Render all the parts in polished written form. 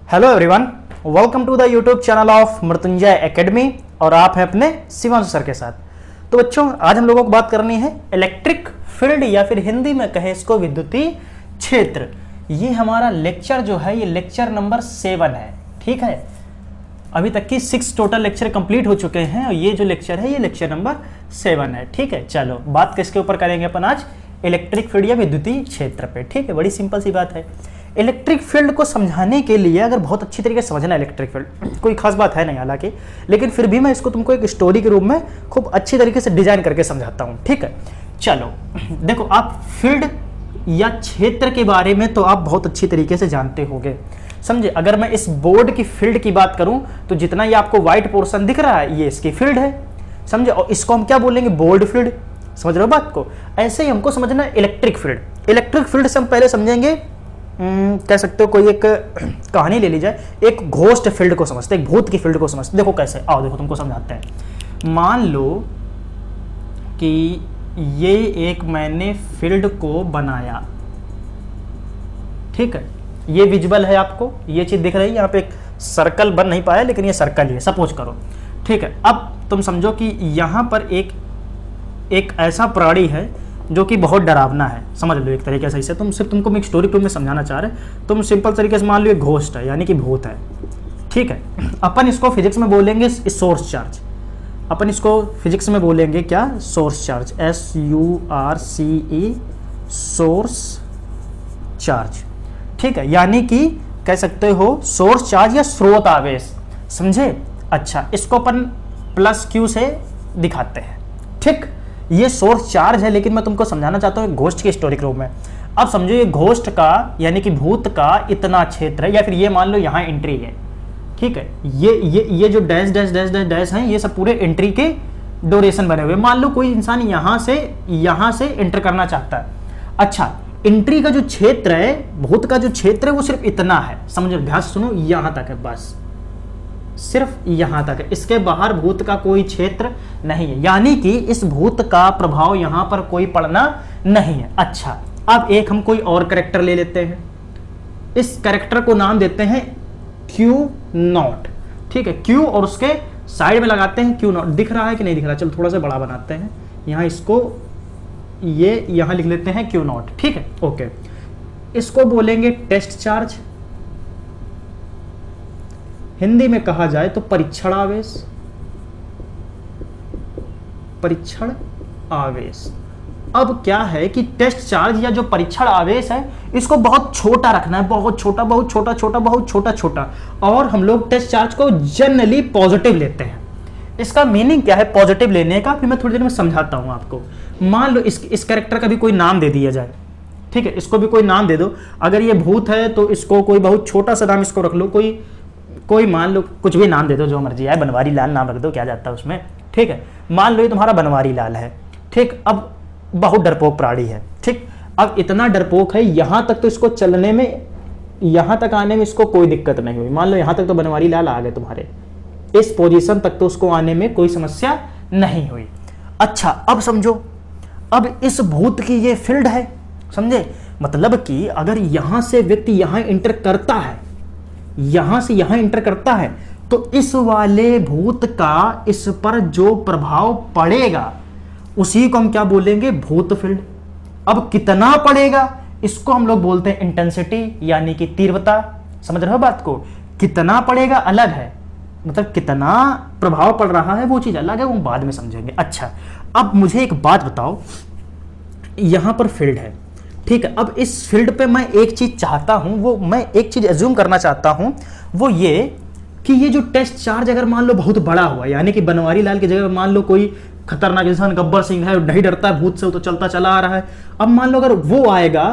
Hello everyone, welcome to the YouTube channel of Mrityunjay Academy और आप हैं अपने शिवांशु सर के साथ। तो बच्चों, आज हम लोगों को बात करनी है इलेक्ट्रिक फील्ड या फिर हिंदी में कहें इसको विद्युतीय क्षेत्र। ये हमारा लेक्चर जो है ये लेक्चर नंबर 7 है। ठीक है, अभी तक की 6 टोटल लेक्चर कंप्लीट हो चुके हैं और ये जो लेक्चर है ये लेक्चर नंबर 7 है। ठीक है, चलो बात किसके ऊपर करेंगे अपन आज? इलेक्ट्रिक फील्ड या विद्युतीय क्षेत्र पे। ठीक है, बड़ी सिंपल सी बात है। इलेक्ट्रिक फील्ड को समझाने के लिए अगर बहुत अच्छी तरीके से समझना इलेक्ट्रिक फील्ड कोई खास बात है नहीं हालांकि, लेकिन फिर भी मैं इसको तुमको एक स्टोरी के रूप में खूब अच्छी तरीके से डिजाइन करके समझाता हूँ। ठीक है, चलो देखो, आप फील्ड या क्षेत्र के बारे में तो आप बहुत अच्छी तरीके से जानते होंगे, समझे। अगर मैं इस बोर्ड की फील्ड की बात करूं तो जितना ये आपको व्हाइट पोर्शन दिख रहा है ये इसकी फील्ड है, समझे। और इसको हम क्या बोलेंगे? Board field. समझ रहे हो बात को? ऐसे ही हमको समझना है इलेक्ट्रिक फील्ड। इलेक्ट्रिक फील्ड से हम पहले समझेंगे, कह सकते हो कोई एक कहानी ले ली जाए, एक घोस्ट फील्ड को समझते, एक भूत की फील्ड को समझते। देखो कैसे, आओ देखो तुमको समझाते हैं। मान लो कि ये एक मैंने फील्ड को बनाया, ठीक है, ये विजुअल है आपको, ये चीज दिख रही है। यहाँ पे एक सर्कल बन नहीं पाया लेकिन ये सर्कल ही है, सपोज करो। ठीक है, अब तुम समझो कि यहाँ पर एक ऐसा प्राणी है जो कि बहुत डरावना है, समझ लो एक तरीके से। इसे तुमको मैं एक स्टोरी में समझाना चाह रहे, तुम सिंपल तरीके से मान लो एक घोस्ट है, यानी कि भूत है। ठीक है, अपन इसको फिजिक्स में बोलेंगे सोर्स चार्ज। अपन इसको फिजिक्स में बोलेंगे क्या? Source charge, SURCE, source charge. ठीक है, यानी कि कह सकते हो सोर्स चार्ज या स्रोत आवेश, समझे। अच्छा, इसको अपन +Q से दिखाते हैं। ठीक, ये सोर्स चार्ज है, लेकिन मैं तुमको समझाना चाहता हूँ घोस्ट के स्टोरी के रूप में। अब समझो ये घोस्ट का यानी कि भूत का इतना क्षेत्र है, या फिर ये मान लो यहाँ एंट्री है। ठीक है, ये जो dash dash dash dash dash हैं ये सब पूरे एंट्री के ड्यूरेशन बने हुए। मान लो कोई इंसान यहाँ से एंटर करना चाहता है। अच्छा, एंट्री का जो क्षेत्र है, भूत का जो क्षेत्र है वो सिर्फ इतना है, समझो, ध्यान से सुनो, यहाँ तक है, बस सिर्फ यहाँ तक है। इसके बाहर भूत का कोई क्षेत्र नहीं है, यानी कि इस भूत का प्रभाव यहाँ पर कोई पड़ना नहीं है। अच्छा, अब एक हम कोई और कैरेक्टर ले लेते हैं, इस कैरेक्टर को नाम देते हैं Q0। ठीक है, Q और उसके साइड में लगाते हैं Q0। दिख रहा है कि नहीं दिख रहा? चलो थोड़ा सा बड़ा बनाते हैं, यहाँ इसको ये यहाँ लिख लेते हैं Q0। ठीक है, ओके। इसको बोलेंगे टेस्ट चार्ज, हिंदी में कहा जाए तो परीक्षण आवेश। परीक्षण आवेश। अब क्या है कि टेस्ट चार्ज या जो परीक्षण आवेश है इसको बहुत छोटा रखना है, बहुत छोटा, बहुत छोटा छोटा, बहुत छोटा छोटा। और हम लोग टेस्ट चार्ज को जनरली पॉजिटिव लेते हैं। इसका मीनिंग क्या है पॉजिटिव लेने का, फिर मैं थोड़ी देर में समझाता हूं आपको। मान लो इस कैरेक्टर का भी कोई नाम दे दिया जाए। ठीक है, इसको भी कोई नाम दे दो। अगर ये भूत है तो इसको कोई बहुत छोटा सा नाम इसको रख लो, कोई मान लो कुछ भी नाम दे दो, जो मर्जी आए, बनवारी लाल नाम रख दो, क्या जाता है उसमें। ठीक है, मान लो ये तुम्हारा बनवारी लाल है। ठीक, अब बहुत डरपोक प्राणी है। ठीक, अब इतना डरपोक है, यहां तक तो इसको चलने में, यहां तक आने में इसको कोई दिक्कत नहीं हुई। मान लो यहां तक तो बनवारी लाल आ गए तुम्हारे, इस पोजीशन तक तो उसको आने में कोई समस्या नहीं हुई। अच्छा, अब समझो, अब इस भूत की ये फील्ड है, समझे। मतलब कि अगर यहां से व्यक्ति यहां इंटर करता है, यहां से यहां इंटर करता है, तो इस वाले भूत का इस पर जो प्रभाव पड़ेगा उसी को हम क्या बोलेंगे? भूत फील्ड। अब कितना पड़ेगा इसको हम लोग बोलते हैं इंटेंसिटी, यानी कि तीव्रता। समझ रहे हो बात को? कितना पड़ेगा अलग है, मतलब कितना प्रभाव पड़ रहा है वो चीज अलग है, वो बाद में समझेंगे। अच्छा, अब मुझे एक बात बताओ, यहां पर फील्ड है, ठीक है। अब इस फील्ड पे मैं एक चीज चाहता हूं, वो मैं एक चीज एज्यूम करना चाहता हूं, वो ये कि ये जो टेस्ट चार्ज अगर मान लो बहुत बड़ा हुआ, यानी कि बनवारी लाल की जगह मान लो कोई खतरनाक इंसान गब्बर सिंह है, नहीं डरता है भूत से, वो तो चलता चला आ रहा है। अब मान लो अगर वो आएगा,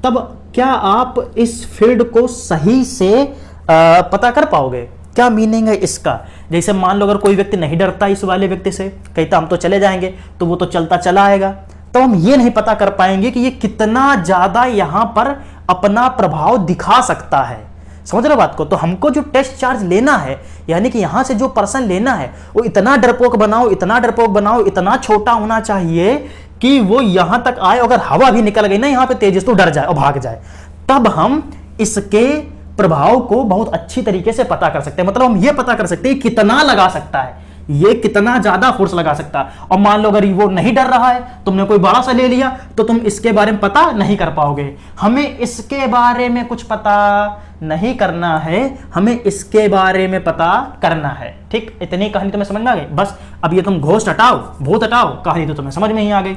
तब क्या आप इस फील्ड को सही से पता कर पाओगे? क्या मीनिंग है इसका? जैसे मान लो अगर कोई व्यक्ति नहीं डरता इस वाले व्यक्ति से, कहता हम तो चले जाएंगे, तो वो तो चलता चला आएगा, तो हम ये नहीं पता कर पाएंगे कि ये कितना ज्यादा यहां पर अपना प्रभाव दिखा सकता है। समझ रहे बात को? तो हमको जो टेस्ट चार्ज लेना है, यानी कि यहां से जो पर्सन लेना है, वो इतना डरपोक बनाओ, इतना डरपोक बनाओ, इतना छोटा होना चाहिए कि वो यहां तक आए, अगर हवा भी निकल गई ना यहां पे तेज तो डर जाए और भाग जाए। तब हम इसके प्रभाव को बहुत अच्छी तरीके से पता कर सकते हैं। मतलब हम ये पता कर सकते हैं कितना लगा सकता है, ये कितना ज्यादा फोर्स लगा सकता है। और मान लो अगर वो नहीं डर रहा है, तुमने कोई बड़ा सा ले लिया, तो तुम इसके बारे में पता नहीं कर पाओगे। हमें इसके बारे में कुछ पता नहीं करना है, हमें इसके बारे में पता करना है। ठीक, इतनी कहानी तुम्हें समझ में आ गई। बस अब ये तुम घोस्ट हटाओ, भूत हटाओ, कहानी तो तुम्हें समझ में ही आ गई।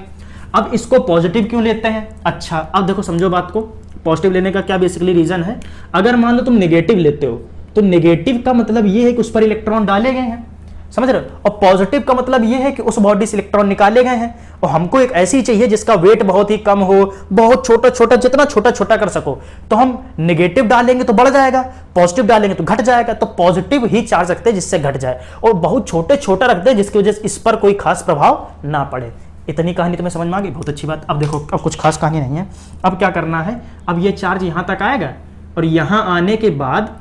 अब इसको पॉजिटिव क्यों लेते हैं? अच्छा, अब देखो समझो बात को। पॉजिटिव लेने का क्या बेसिकली रीजन है? अगर मान लो तुम नेगेटिव लेते हो, तो नेगेटिव का मतलब ये है कि उस पर इलेक्ट्रॉन डाले गए हैं, समझ रहे हो? और पॉजिटिव का मतलब ये है कि उस बॉडी से इलेक्ट्रॉन निकाले गए हैं। और हमको एक ऐसी चाहिए जिसका वेट बहुत ही कम हो, बहुत छोटा छोटा, जितना छोटा छोटा कर सको। तो हम नेगेटिव डालेंगे तो बढ़ जाएगा, पॉजिटिव डालेंगे तो घट जाएगा। तो पॉजिटिव ही चार्ज रखते हैं जिससे घट जाए, और बहुत छोटे छोटा रखते हैं जिसकी वजह से इस पर कोई खास प्रभाव ना पड़े। इतनी कहानी तुम्हें समझ में आ गई? बहुत अच्छी बात। अब देखो, अब कुछ खास कहानी नहीं है। अब क्या करना है? अब ये चार्ज यहां तक आएगा, और यहां आने के बाद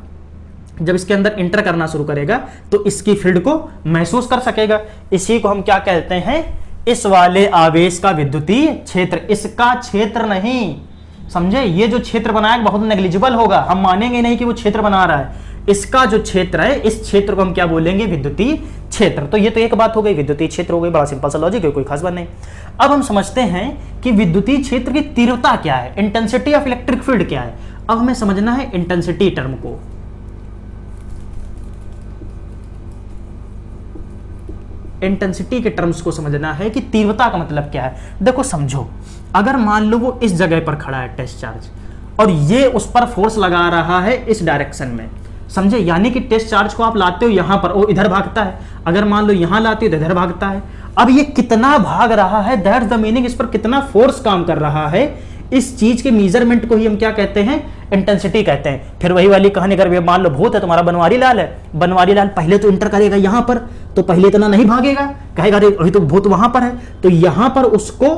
जब इसके अंदर इंटर करना शुरू करेगा तो इसकी फील्ड को महसूस कर सकेगा। इसी को हम क्या कहते हैं? इस वाले आवेश का विद्युतीय क्षेत्र। इसका क्षेत्र नहीं, समझे? ये जो क्षेत्र बनाया बहुत नेग्लिजिबल होगा, हम मानेंगे नहीं कि वो क्षेत्र बना रहा है। इसका जो क्षेत्र है, इस क्षेत्र को हम क्या बोलेंगे? विद्युतीय क्षेत्र। तो ये तो एक बात हो गई, विद्युतीय क्षेत्र हो गई। बड़ा सिंपल सा लॉजिक है, कोई खास बात नहीं। अब हम समझते हैं कि विद्युतीय क्षेत्र की तीव्रता क्या है, इंटेंसिटी ऑफ इलेक्ट्रिक फील्ड क्या है। अब हमें समझना है इंटेंसिटी टर्म को। इंटेंसिटी के टर्म्स को समझना है कि तीव्रता का मतलब क्या है। देखो समझो, अगर मान लो वो इस जगह पर खड़ा है टेस्ट चार्ज, और ये उस पर फोर्स लगा रहा है इस डायरेक्शन में, समझे? यानी कि टेस्ट चार्ज को आप लाते हो यहां पर, वो इधर भागता है। अगर मान लो यहां लाते हो तो इधर भागता है। अब ये कितना भाग रहा है, दैट्स द मीनिंग, इस पर कितना फोर्स काम कर रहा है, इस चीज के मेजरमेंट को ही हम क्या कहते हैं? इंटेंसिटी कहते हैं। फिर वही वाली कहानी, अगर मान लो भूत है, तुम्हारा बनवारी लाल है, बनवारी लाल पहले तो इंटर करेगा यहां पर, तो पहले इतना नहीं भागेगा, कहेगा अरे अभी तो भूत वहां पर है, तो यहां पर उसको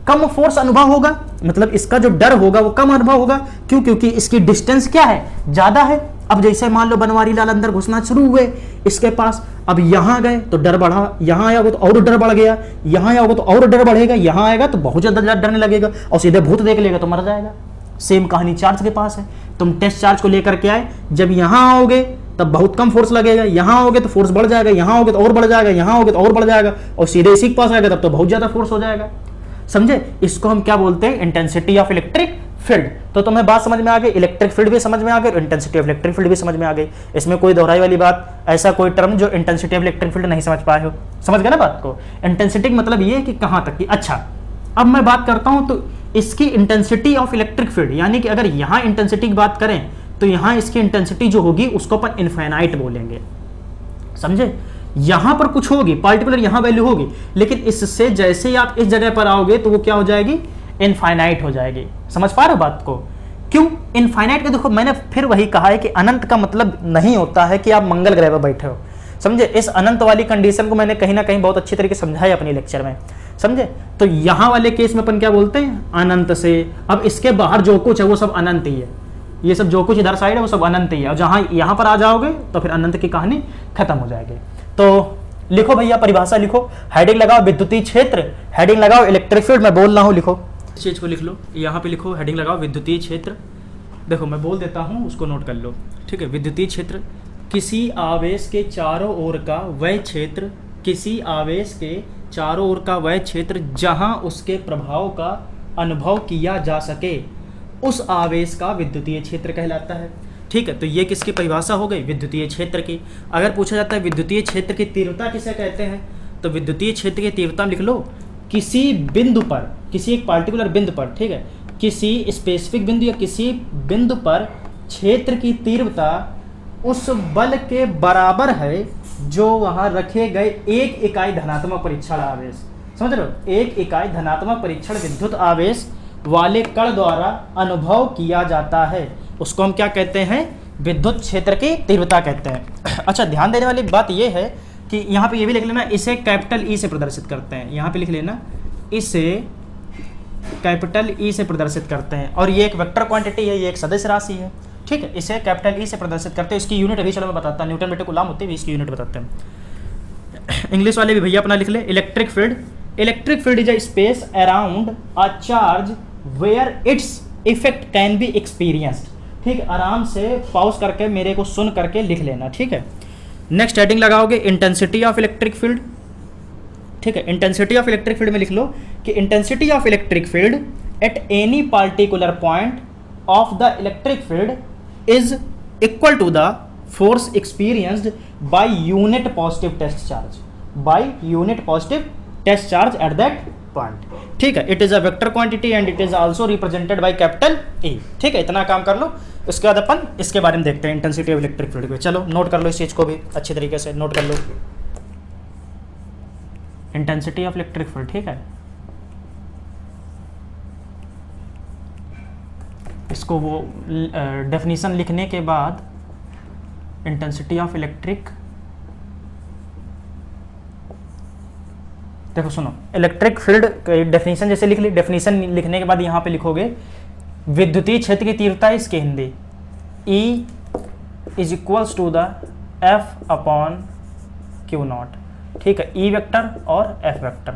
कम फोर्स अनुभव होगा, मतलब इसका जो डर होगा वो कम अनुभव होगा। क्यों? क्योंकि इसकी डिस्टेंस क्या है? ज्यादा है। अब जैसे मान लो बनवारी लाल अंदर घुसना शुरू हुए इसके पास, अब यहां गए तो डर बढ़ा, यहां आया होगा तो और डर बढ़ गया, यहां आया होगा तो और डर बढ़ेगा, यहां आएगा तो बहुत ज्यादा डरने लगेगा, और सीधे भूत देख लेगा तो मर जाएगा। सेम कहानी चार्ज के पास है। तुम टेस्ट चार्ज को लेकर के आए, जब यहां आओगे तब बहुत कम फोर्स लगेगा, यहां आओगे तो फोर्स बढ़ जाएगा, यहां आओगे तो और बढ़ जाएगा, यहां आओगे तो और बढ़ जाएगा, और सीधे इसी के पास आएगा तब तो बहुत ज्यादा फोर्स हो जाएगा। समझे? इसको हम क्या बोलते हैं? Intensity of electric field. तो तुम्हें बात समझ में आ गई, इलेक्ट्रिक फील्ड भी समझ में आ गई, इंटेंसिटी ऑफ इलेक्ट्रिक फील्ड भी समझ में आ गई। इसमें कोई दोहराई वाली बात, ऐसा कोई टर्म जो इंटेंसिटी ऑफ इलेक्ट्रिक फील्ड नहीं समझ पाए हो, समझ गए ना बात को? इंटेंसिटी मतलब ये है कि कहां तक की। अच्छा, अब मैं बात करता हूं तो इसकी इंटेंसिटी ऑफ इलेक्ट्रिक फील्ड, यानी कि अगर यहां इंटेंसिटी की बात करें तो यहां इसकी इंटेंसिटी जो होगी उसको अपन इनफाइनाइट बोलेंगे, समझे? यहां पर कुछ होगी, पार्टिकुलर यहां वैल्यू होगी, लेकिन इससे जैसे ही आप इस जगह पर आओगे तो वो क्या हो जाएगी? इनफाइनाइट हो जाएगी। समझ पा रहे हो बात को? क्यों इनफाइनाइट? के देखो, मैंने फिर वही कहा है कि अनंत का मतलब नहीं होता है कि आप मंगल ग्रह पर बैठे हो, समझे? इस अनंत वाली कंडीशन को मैंने कहीं ना कहीं बहुत अच्छी तरीके से समझाया अपने लेक्चर में, समझे? तो यहां वाले केस में अपन क्या बोलते हैं? अनंत से। अब इसके बाहर जो कुछ है वो सब अनंत ही है, ये सब जो कुछ इधर साइड है वो सब अनंत ही है, और जहां यहां पर आ जाओगे तो फिर अनंत की कहानी खत्म हो जाएगी। तो लिखो भैया, परिभाषा लिखो, हेडिंग लगाओ विद्युतीय क्षेत्र, हेडिंग लगाओ इलेक्ट्रिक फील्ड। मैं बोल रहा हूं, लिखो इस चीज को, लिख लो यहां पे, लिखो हेडिंग लगाओ विद्युतीय क्षेत्र। देखो मैं बोल देता हूं, उसको नोट कर लो, ठीक है? विद्युतीय क्षेत्र किसी आवेश के चारों ओर का वह क्षेत्र, किसी आवेश के चारों ओर का वह क्षेत्र जहां उसके प्रभाव का अनुभव किया जा सके, उस आवेश का विद्युतीय क्षेत्र कहलाता है। ठीक है, तो ये किसकी परिभाषा हो गई? विद्युतीय क्षेत्र की। अगर पूछा जाता है विद्युतीय क्षेत्र की तीव्रता किसे कहते हैं, तो विद्युतीय क्षेत्र की तीव्रता लिख लो, किसी बिंदु पर, किसी एक पार्टिकुलर बिंदु पर, ठीक है, किसी स्पेसिफिक बिंदु या किसी बिंदु पर क्षेत्र की तीव्रता उस बल के बराबर है जो वहां रखे गए एक इकाई धनात्मक परीक्षण आवेश, समझ रहे हो? एक इकाई धनात्मक परीक्षण विद्युत आवेश वाले कण द्वारा अनुभव किया जाता है, उसको हम क्या कहते हैं? विद्युत क्षेत्र की तीव्रता कहते हैं। अच्छा, ध्यान देने वाली बात यह है कि यहाँ पे ये भी लिख लेना, इसे कैपिटल ई से प्रदर्शित करते हैं, यहाँ पे लिख लेना, इसे कैपिटल ई से प्रदर्शित करते हैं, और ये एक वेक्टर क्वांटिटी है, ये एक सदिश राशि है, ठीक है? इसे कैपिटल ई से प्रदर्शित करते हैं। इसकी यूनिट अभी चलो मैं बताता हूँ, न्यूटन मीटर कूलम होती है, इसकी यूनिट बताते हैं। इंग्लिश वाले भी भैया अपना लिख ले, electric field, electric field is a space around a charge where its effect can be experienced. ठीक, आराम से पॉज करके मेरे को सुन करके लिख लेना, ठीक है। नेक्स्ट हेडिंग लगाओगे इंटेंसिटी ऑफ इलेक्ट्रिक फील्ड, ठीक है। इंटेंसिटी ऑफ इलेक्ट्रिक फील्ड में लिख लो कि intensity of electric field at any particular point of the electric field is equal to the force experienced by unit positive test charge, by unit positive test charge at that point, ठीक है। It is a vector quantity and it is also represented by capital E, ठीक है। इतना काम कर लो, उसके बाद अपन इसके बारे में देखते हैं इंटेंसिटी ऑफ इलेक्ट्रिक फील्ड को। चलो नोट कर लो इस चीज को भी अच्छी तरीके से नोट कर लो, इंटेंसिटी ऑफ इलेक्ट्रिक फील्ड, ठीक है। इसको वो डेफिनेशन लिखने के बाद इंटेंसिटी ऑफ इलेक्ट्रिक, देखो सुनो, इलेक्ट्रिक फील्ड डेफिनेशन जैसे लिख ली, डेफिनेशन लिखने के बाद यहाँ पे लिखोगे विद्युतीय क्षेत्र की तीव्रता, इसके Hindi E is equals to the F upon Q naught, ठीक है। E वेक्टर और F वेक्टर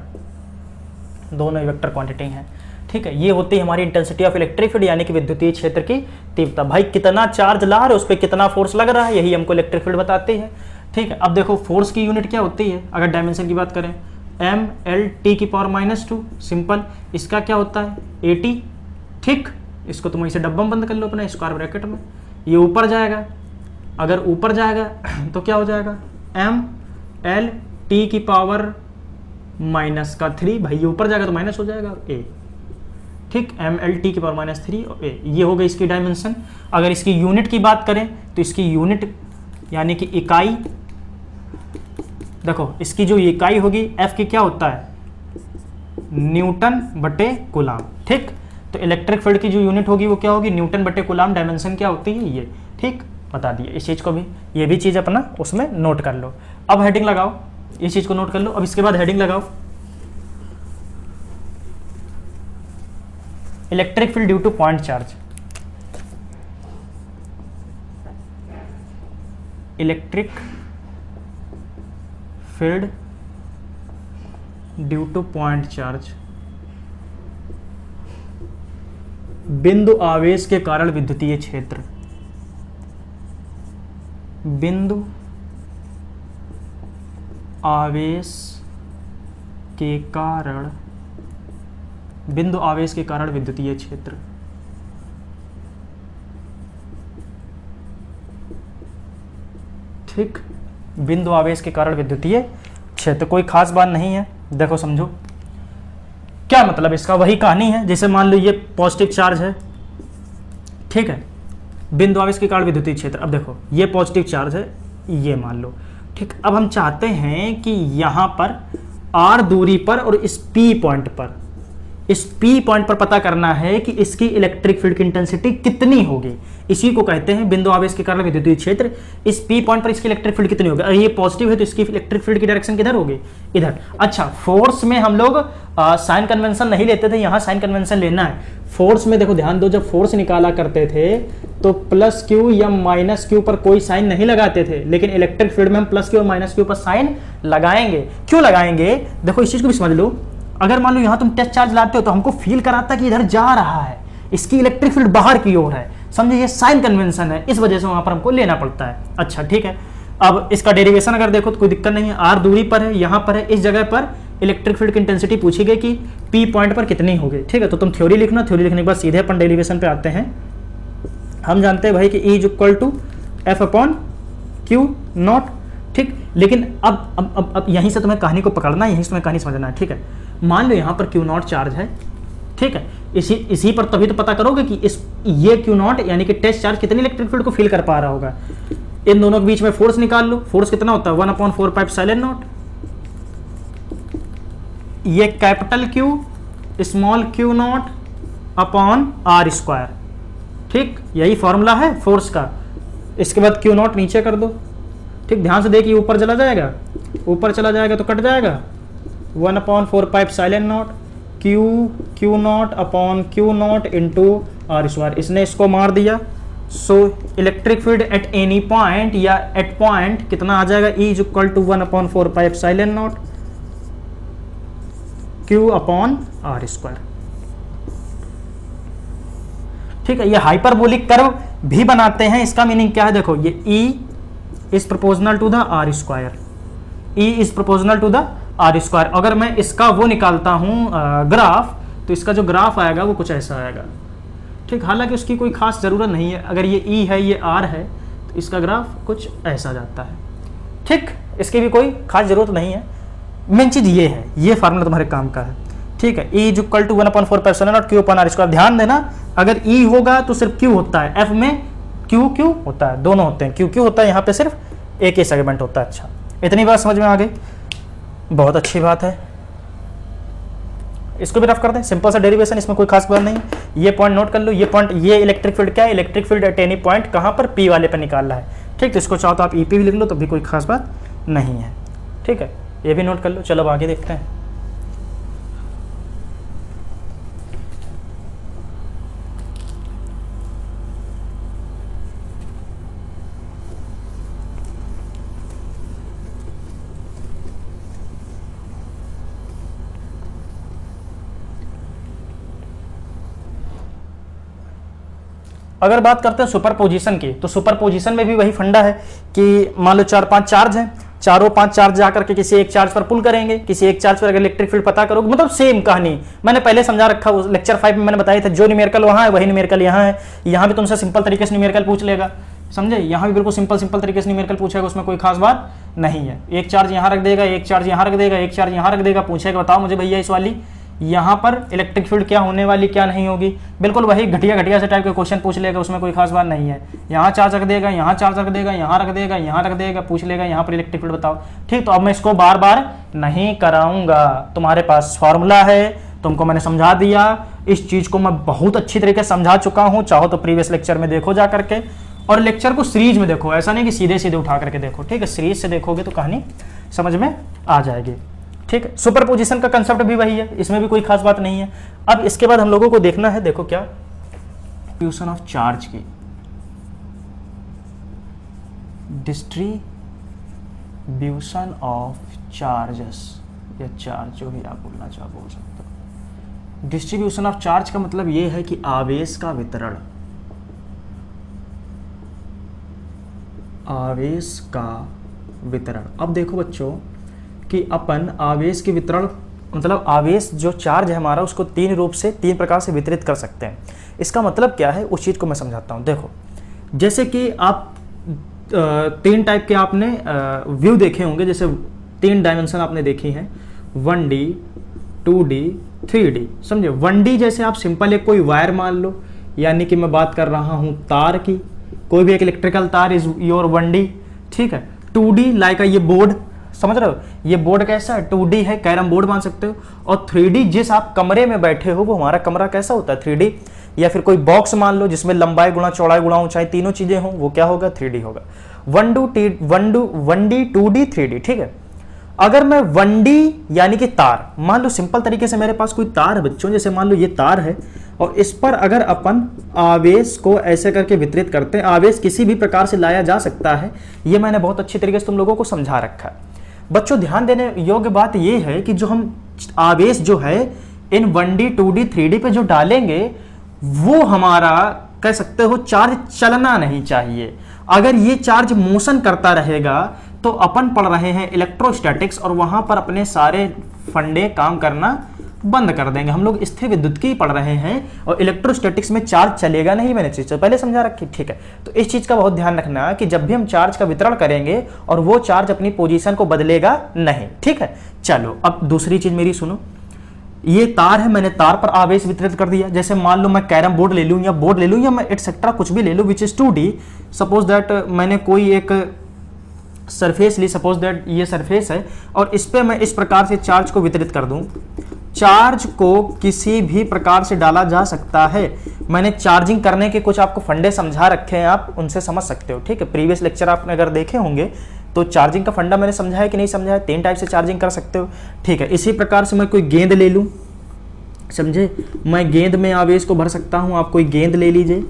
दोनों ही वेक्टर क्वांटिटी हैं, ठीक है। ये होती है हमारी इंटेंसिटी ऑफ इलेक्ट्रिक फील्ड, यानी कि विद्युतीय क्षेत्र की तीव्रता। भाई कितना चार्ज ला रहे हो, उस पर कितना फोर्स लग रहा है, यही हमको इलेक्ट्रिक फील्ड बताती है, ठीक है। अब देखो फोर्स की यूनिट क्या होती है, अगर डायमेंशन की बात करें mL/T⁻², सिंपल। इसका क्या होता है AT, ठीक। इसको तुम इसे डब्बा में बंद कर लो अपना स्क्वायर ब्रैकेट में, ये ऊपर जाएगा, अगर ऊपर जाएगा तो क्या हो जाएगा mL/T⁻⁻3, भाई ये ऊपर जाएगा तो माइनस हो जाएगा A, ठीक। mL/T⁻³ A, ये हो गई इसकी डायमेंशन। अगर इसकी यूनिट की बात करें तो इसकी यूनिट यानी कि इकाई, देखो इसकी जो इकाई होगी F की क्या होता है न्यूटन बटे कूलाम, ठीक। तो इलेक्ट्रिक फील्ड की जो यूनिट होगी वो क्या होगी न्यूटन बटे कूलाम, डायमेंशन क्या होती है ये, ठीक, बता दिए। इस चीज़ को भी, ये भी चीज़ अपना उसमें नोट कर लो। अब हेडिंग लगाओ, इस चीज़ को नोट कर लो। अब इसके बाद हेडिंग लगाओ electric field due two point charge, electric field due two point charge, बिंदु आवेश के कारण विद्युतीय क्षेत्र, बिंदु आवेश के कारण, बिंदु आवेश के कारण विद्युतीय क्षेत्र, ठीक। बिंदु आवेश के कारण विद्युतीय क्षेत्र, कोई खास बात नहीं है, देखो समझो क्या मतलब इसका, वही कहानी है। जैसे मान लो ये पॉजिटिव चार्ज है, ठीक है, बिंदु आवेश के कारण विद्युतीय क्षेत्र। अब देखो ये पॉजिटिव चार्ज है, ये मान लो, ठीक। अब हम चाहते हैं कि यहां पर R दूरी पर और इस P पॉइंट पर, इस P पॉइंट पर पता करना है कि इसकी इलेक्ट्रिक फील्ड की इंटेंसिटी कितनी होगी। इसी को कहते हैं बिंदु आवेश के कारण विद्युतीय क्षेत्र। इस P पॉइंट पर इसकी इलेक्ट्रिक फील्ड कितनी होगी, अगर ये पॉजिटिव है तो इसकी इलेक्ट्रिक फील्ड की डायरेक्शन किधर होगी, इधर। अच्छा, फोर्स में हम लोग साइन कन्वेंशन नहीं लेते थे, यहाँ साइन कन्वेंशन लेना है। फोर्स में देखो ध्यान दो, जब फोर्स निकाला करते थे तो +Q या -Q पर कोई साइन नहीं लगाते थे, लेकिन इलेक्ट्रिक फील्ड में हम +Q और -Q पर साइन लगाएंगे। क्यों लगाएंगे, देखो इस चीज को भी समझ लो। अगर मान लो यहाँ तुम टेस्ट चार्ज लाते हो तो हमको फील कराता कि इधर जा रहा है, इसकी इलेक्ट्रिक फील्ड बाहर की ओर है, समझे, ये साइन कन्वेंशन है, इस वजह से वहां पर हमको लेना पड़ता है। अच्छा ठीक है, अब इसका डेरिवेशन अगर देखो तो कोई दिक्कत नहीं है, R दूरी पर है, यहाँ पर है, इस जगह पर इलेक्ट्रिक फील्ड की इंटेंसिटी पूछी गई कि P पॉइंट पर कितनी होगी, ठीक है। तो तुम थ्योरी लिखना, थ्योरी लिखने के बाद सीधे अपन डेरिवेशन पे आते हैं। हम जानते हैं भाई कि E = F/Q0, ठीक। लेकिन अब यहीं से तुम्हें कहानी को पकड़ना है, यहीं से तुम्हें कहानी समझना है, ठीक है। मान लो यहाँ पर Q0 चार्ज है, ठीक है, इसी पर तभी तो पता करोगे कि ये Q0 यानी कि टेस्ट चार्ज कितनी इलेक्ट्रिक फील्ड को फील कर पा रहा होगा। इन दोनों के बीच में फोर्स निकाल लो, फोर्स कितना होता है 1/4πε0। ये capital Q small Q0 upon R², ठीक, यही फॉर्मूला है फोर्स का। इसके बाद Q0 नीचे कर दो, ठीक। ध्यान से देखिए ऊपर चला जाएगा, ऊपर चला जाएगा तो कट जाएगा 1/4πε0 Q0 upon Q0 into R², इसने इसको मार दिया। So electric field at any point या एट पॉइंट कितना आ जाएगा, E = 1/4πε0 Q अपॉन R², ठीक है। ये हाइपरबोलिक कर्व भी बनाते हैं, इसका मीनिंग क्या है देखो, ये E is proportional to the R square, E is proportional to the R square. अगर मैं इसका वो निकालता हूं ग्राफ, तो इसका जो ग्राफ आएगा वो कुछ ऐसा आएगा, ठीक। हालांकि उसकी कोई खास जरूरत नहीं है, अगर ये E है ये R है तो इसका ग्राफ कुछ ऐसा जाता है, ठीक। इसकी भी कोई खास जरूरत नहीं है, मेन चीज ये है, ये फार्मूला तुम्हारे काम का है, ठीक है। E इज इक्वल टू 1/4 और Q अपॉन आर स्क्वायर। ध्यान देना, अगर E होगा तो सिर्फ Q होता है, F में Q होता है, दोनों होते हैं, Q होता है, यहाँ पे सिर्फ एक ही सेगमेंट होता है। अच्छा, इतनी बात समझ में आ गई, बहुत अच्छी बात है। इसको भी रफ कर दें, सिंपल सा डेरिवेशन, इसमें कोई खास बात नहीं। ये पॉइंट नोट कर लो, ये पॉइंट, ये इलेक्ट्रिक फील्ड क्या है, electric field at any point कहाँ पर, P वाले पर निकालना है, ठीक। तो इसको चाहो तो आप EP भी लिख लो, तो भी कोई खास बात नहीं है, ठीक है। ये भी नोट कर लो। चलो अब आगे देखते हैं। अगर बात करते हैं सुपरपोजिशन की, तो सुपरपोजिशन में भी वही फंडा है कि मान लो 4-5 चार्ज हैं, चारों 5 चार्ज जाकर के किसी एक चार्ज पर पुल करेंगे, किसी एक चार्ज पर अगर इलेक्ट्रिक फील्ड पता करोगे, मतलब सेम कहानी मैंने पहले समझा रखा, लेक्चर 5 में मैंने बताया था, जो न्यूमेरिकल वहां है वही न्यूमेरिकल यहाँ है। यहाँ भी तुमसे सिंपल तरीके से न्यूमेरिकल पूछ लेगा, समझे, यहाँ भी बिल्कुल सिंपल तरीके से न्यूमेरिकल पूछेगा, उसमें कोई खास बात नहीं है। एक चार्ज यहाँ रख देगा, एक चार्ज यहाँ रख देगा, एक चार्ज यहाँ रख देगा, पूछेगा बताओ मुझे भैया इस वाली यहाँ पर इलेक्ट्रिक फील्ड क्या होने वाली क्या नहीं होगी, बिल्कुल वही घटिया से टाइप के क्वेश्चन पूछ लेगा, उसमें कोई खास बात नहीं है। यहाँ चार्ज रख देगा, यहाँ चार्ज रख देगा, यहाँ रख देगा, यहाँ रख देगा, पूछ लेगा यहाँ पर इलेक्ट्रिक फील्ड बताओ, ठीक। तो अब मैं इसको बार बार नहीं कराऊंगा, तुम्हारे पास फॉर्मूला है, तुमको मैंने समझा दिया, इस चीज को मैं बहुत अच्छी तरीके से समझा चुका हूं। चाहो तो प्रीवियस लेक्चर में देखो जा करके, और लेक्चर को सीरीज में देखो, ऐसा नहीं कि सीधे सीधे उठा करके देखो, ठीक है। सीरीज से देखोगे तो कहानी समझ में आ जाएगी, ठीक है। सुपरपोजिशन का कंसेप्ट भी वही है, इसमें भी कोई खास बात नहीं है। अब इसके बाद हम लोगों को देखना है, देखो क्या, डिस्ट्रीब्यूशन ऑफ चार्ज की, डिस्ट्रीब्यूशन ऑफ चार्जेस या चार्ज, जो भी आप बोलना चाहो बोल सकते हो। डिस्ट्रीब्यूशन ऑफ चार्ज का मतलब ये है कि आवेश का वितरण, आवेश का वितरण। अब देखो बच्चों कि अपन आवेश के वितरण, मतलब आवेश जो चार्ज है हमारा, उसको 3 रूप से 3 प्रकार से वितरित कर सकते हैं। इसका मतलब क्या है, उस चीज़ को मैं समझाता हूँ। देखो, जैसे कि आप 3 टाइप के आपने व्यू देखे होंगे, जैसे 3 डायमेंशन आपने देखी हैं, 1D 2D 3D, समझे। 1D जैसे आप सिंपल एक कोई वायर मान लो, यानी कि मैं बात कर रहा हूँ तार की, कोई भी एक इलेक्ट्रिकल तार इज योर 1D, ठीक है। 2D लाइक ये बोर्ड, समझ रहे हो, ये बोर्ड कैसा है, 2D है, कैरम बोर्ड मान सकते हो। और 3D जिस आप कमरे में बैठे हो, वो हमारा कमरा कैसा होता है, 3D। या फिर कोई बॉक्स मान लो जिसमें लंबाई गुणा चौड़ाई गुणा ऊंचाई तीनों चीजें हों, वो क्या होगा, 3D होगा। 1D 2D 3D, ठीक है। अगर मैं 1D यानी कि तार, मान लो सिंपल तरीके से मेरे पास कोई तार है बच्चों, जैसे मान लो ये तार है, और इस पर अगर अपन आवेश को ऐसे करके वितरित करते हैं, आवेश किसी भी प्रकार से लाया जा सकता है, ये मैंने बहुत अच्छी तरीके से तुम लोगों को समझा रखा है। बच्चों ध्यान देने योग्य बात यह है कि जो हम आवेश जो है इन 1D 2D 3D पे जो डालेंगे, वो हमारा कह सकते हो चार्ज चलना नहीं चाहिए। अगर ये चार्ज मोशन करता रहेगा तो अपन पढ़ रहे हैं इलेक्ट्रोस्टैटिक्स, और वहां पर अपने सारे फंडे काम करना बंद कर देंगे। हम लोग स्थिर विद्युत की पढ़ रहे हैं, और इलेक्ट्रोस्टैटिक्स में चार्ज चलेगा नहीं, मैंने चीज पहले समझा रखी, ठीक है। तो इस चीज का बहुत ध्यान रखना कि जब भी हम चार्ज का वितरण करेंगे और वो चार्ज अपनी पोजीशन को बदलेगा नहीं, ठीक है। चलो अब दूसरी चीज मेरी सुनो, ये तार है, मैंने तार पर आवेश वितरित कर दिया। जैसे मान लो मैं कैरम बोर्ड ले लूं या बोर्ड ले लूं या मैं एटसेट्रा कुछ भी ले लूं which is 2D, suppose that मैंने कोई एक सरफेस ली, सपोज दैट ये सरफेस है, और इस पे मैं इस प्रकार से चार्ज को वितरित कर दूं। चार्ज को किसी भी प्रकार से डाला जा सकता है। मैंने चार्जिंग करने के कुछ आपको फंडे समझा रखे हैं, आप उनसे समझ सकते हो, ठीक है। प्रीवियस लेक्चर आपने अगर देखे होंगे तो चार्जिंग का फंडा मैंने समझाया कि नहीं समझाया, 3 टाइप से चार्जिंग कर सकते हो, ठीक है। इसी प्रकार से मैं कोई गेंद ले लूं, समझे, मैं गेंद में आवेश को भर सकता हूं, आप कोई गेंद ले लीजिए,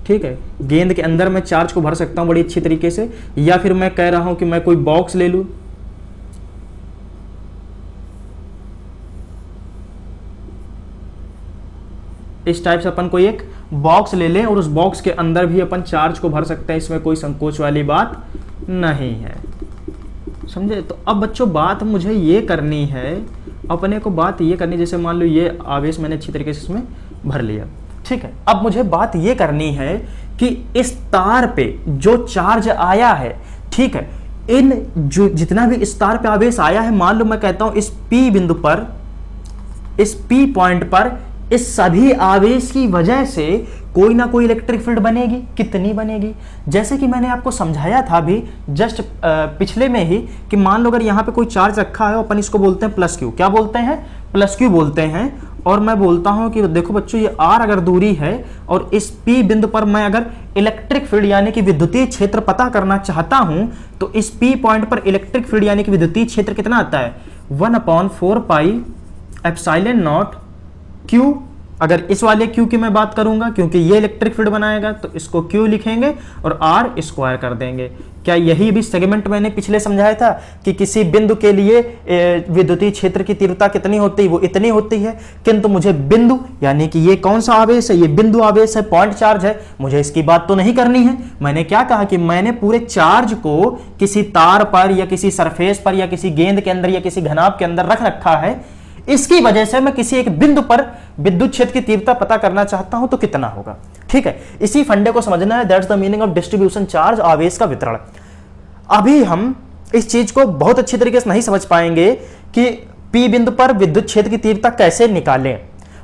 ठीक है। गेंद के अंदर मैं चार्ज को भर सकता हूं बड़ी अच्छी तरीके से। या फिर मैं कह रहा हूं कि मैं कोई बॉक्स ले लूं, इस टाइप से अपन कोई एक बॉक्स ले लें और उस बॉक्स के अंदर भी अपन चार्ज को भर सकते हैं, इसमें कोई संकोच वाली बात नहीं है, समझे। तो अब बच्चों बात मुझे ये करनी है, अपने को बात ये करनी, जैसे मान लो ये आवेश मैंने अच्छी तरीके से इसमें भर लिया, ठीक है। अब मुझे बात ये करनी है कि इस तार पे जो चार्ज आया है, ठीक है, इन जो जितना भी इस तार पे आवेश आया है, मान लो मैं कहता हूं इस P बिंदु पर, इस P पॉइंट पर इस सभी आवेश की वजह से कोई ना कोई इलेक्ट्रिक फील्ड बनेगी। कितनी बनेगी? जैसे कि मैंने आपको समझाया था अभी जस्ट पिछले में ही कि मान लो अगर यहाँ पे कोई चार्ज रखा है, अपन इसको बोलते हैं प्लस क्यू। क्या बोलते हैं? प्लस क्यू बोलते हैं। और मैं बोलता हूं कि देखो बच्चों, ये आर अगर दूरी है और इस पी बिंदु पर मैं अगर इलेक्ट्रिक फील्ड यानी कि विद्युतीय क्षेत्र पता करना चाहता हूं, तो इस पी पॉइंट पर इलेक्ट्रिक फील्ड यानी कि विद्युतीय क्षेत्र कितना आता है? 1/4 पाई एप्सिलॉन नॉट क्यू। अगर इस वाले क्यू की मैं बात करूंगा, क्योंकि ये इलेक्ट्रिक फील्ड बनाएगा, तो इसको क्यू लिखेंगे और आर स्क्वायर कर देंगे। क्या यही भी सेगमेंट मैंने पिछले समझाया था कि किसी बिंदु के लिए विद्युतीय क्षेत्र की तीव्रता कितनी होती है? वो इतनी होती है। किंतु मुझे बिंदु यानी कि ये कौन सा आवेश है? ये बिंदु आवेश है, पॉइंट चार्ज है, मुझे इसकी बात तो नहीं करनी है। मैंने क्या कहा कि मैंने पूरे चार्ज को किसी तार पर या किसी सरफेस पर या किसी गेंद के अंदर या किसी घनाभ के अंदर रख रखा है। इसकी वजह से मैं किसी एक बिंदु पर विद्युत क्षेत्र की तीव्रता पता करना चाहता हूं, तो कितना होगा? ठीक है, इसी फंडे को समझना है। That's the meaning of distribution charge, आवेश का वितरण। अभी हम इस चीज को बहुत अच्छी तरीके से नहीं समझ पाएंगे कि पी बिंदु पर विद्युत क्षेत्र की तीव्रता कैसे निकालें।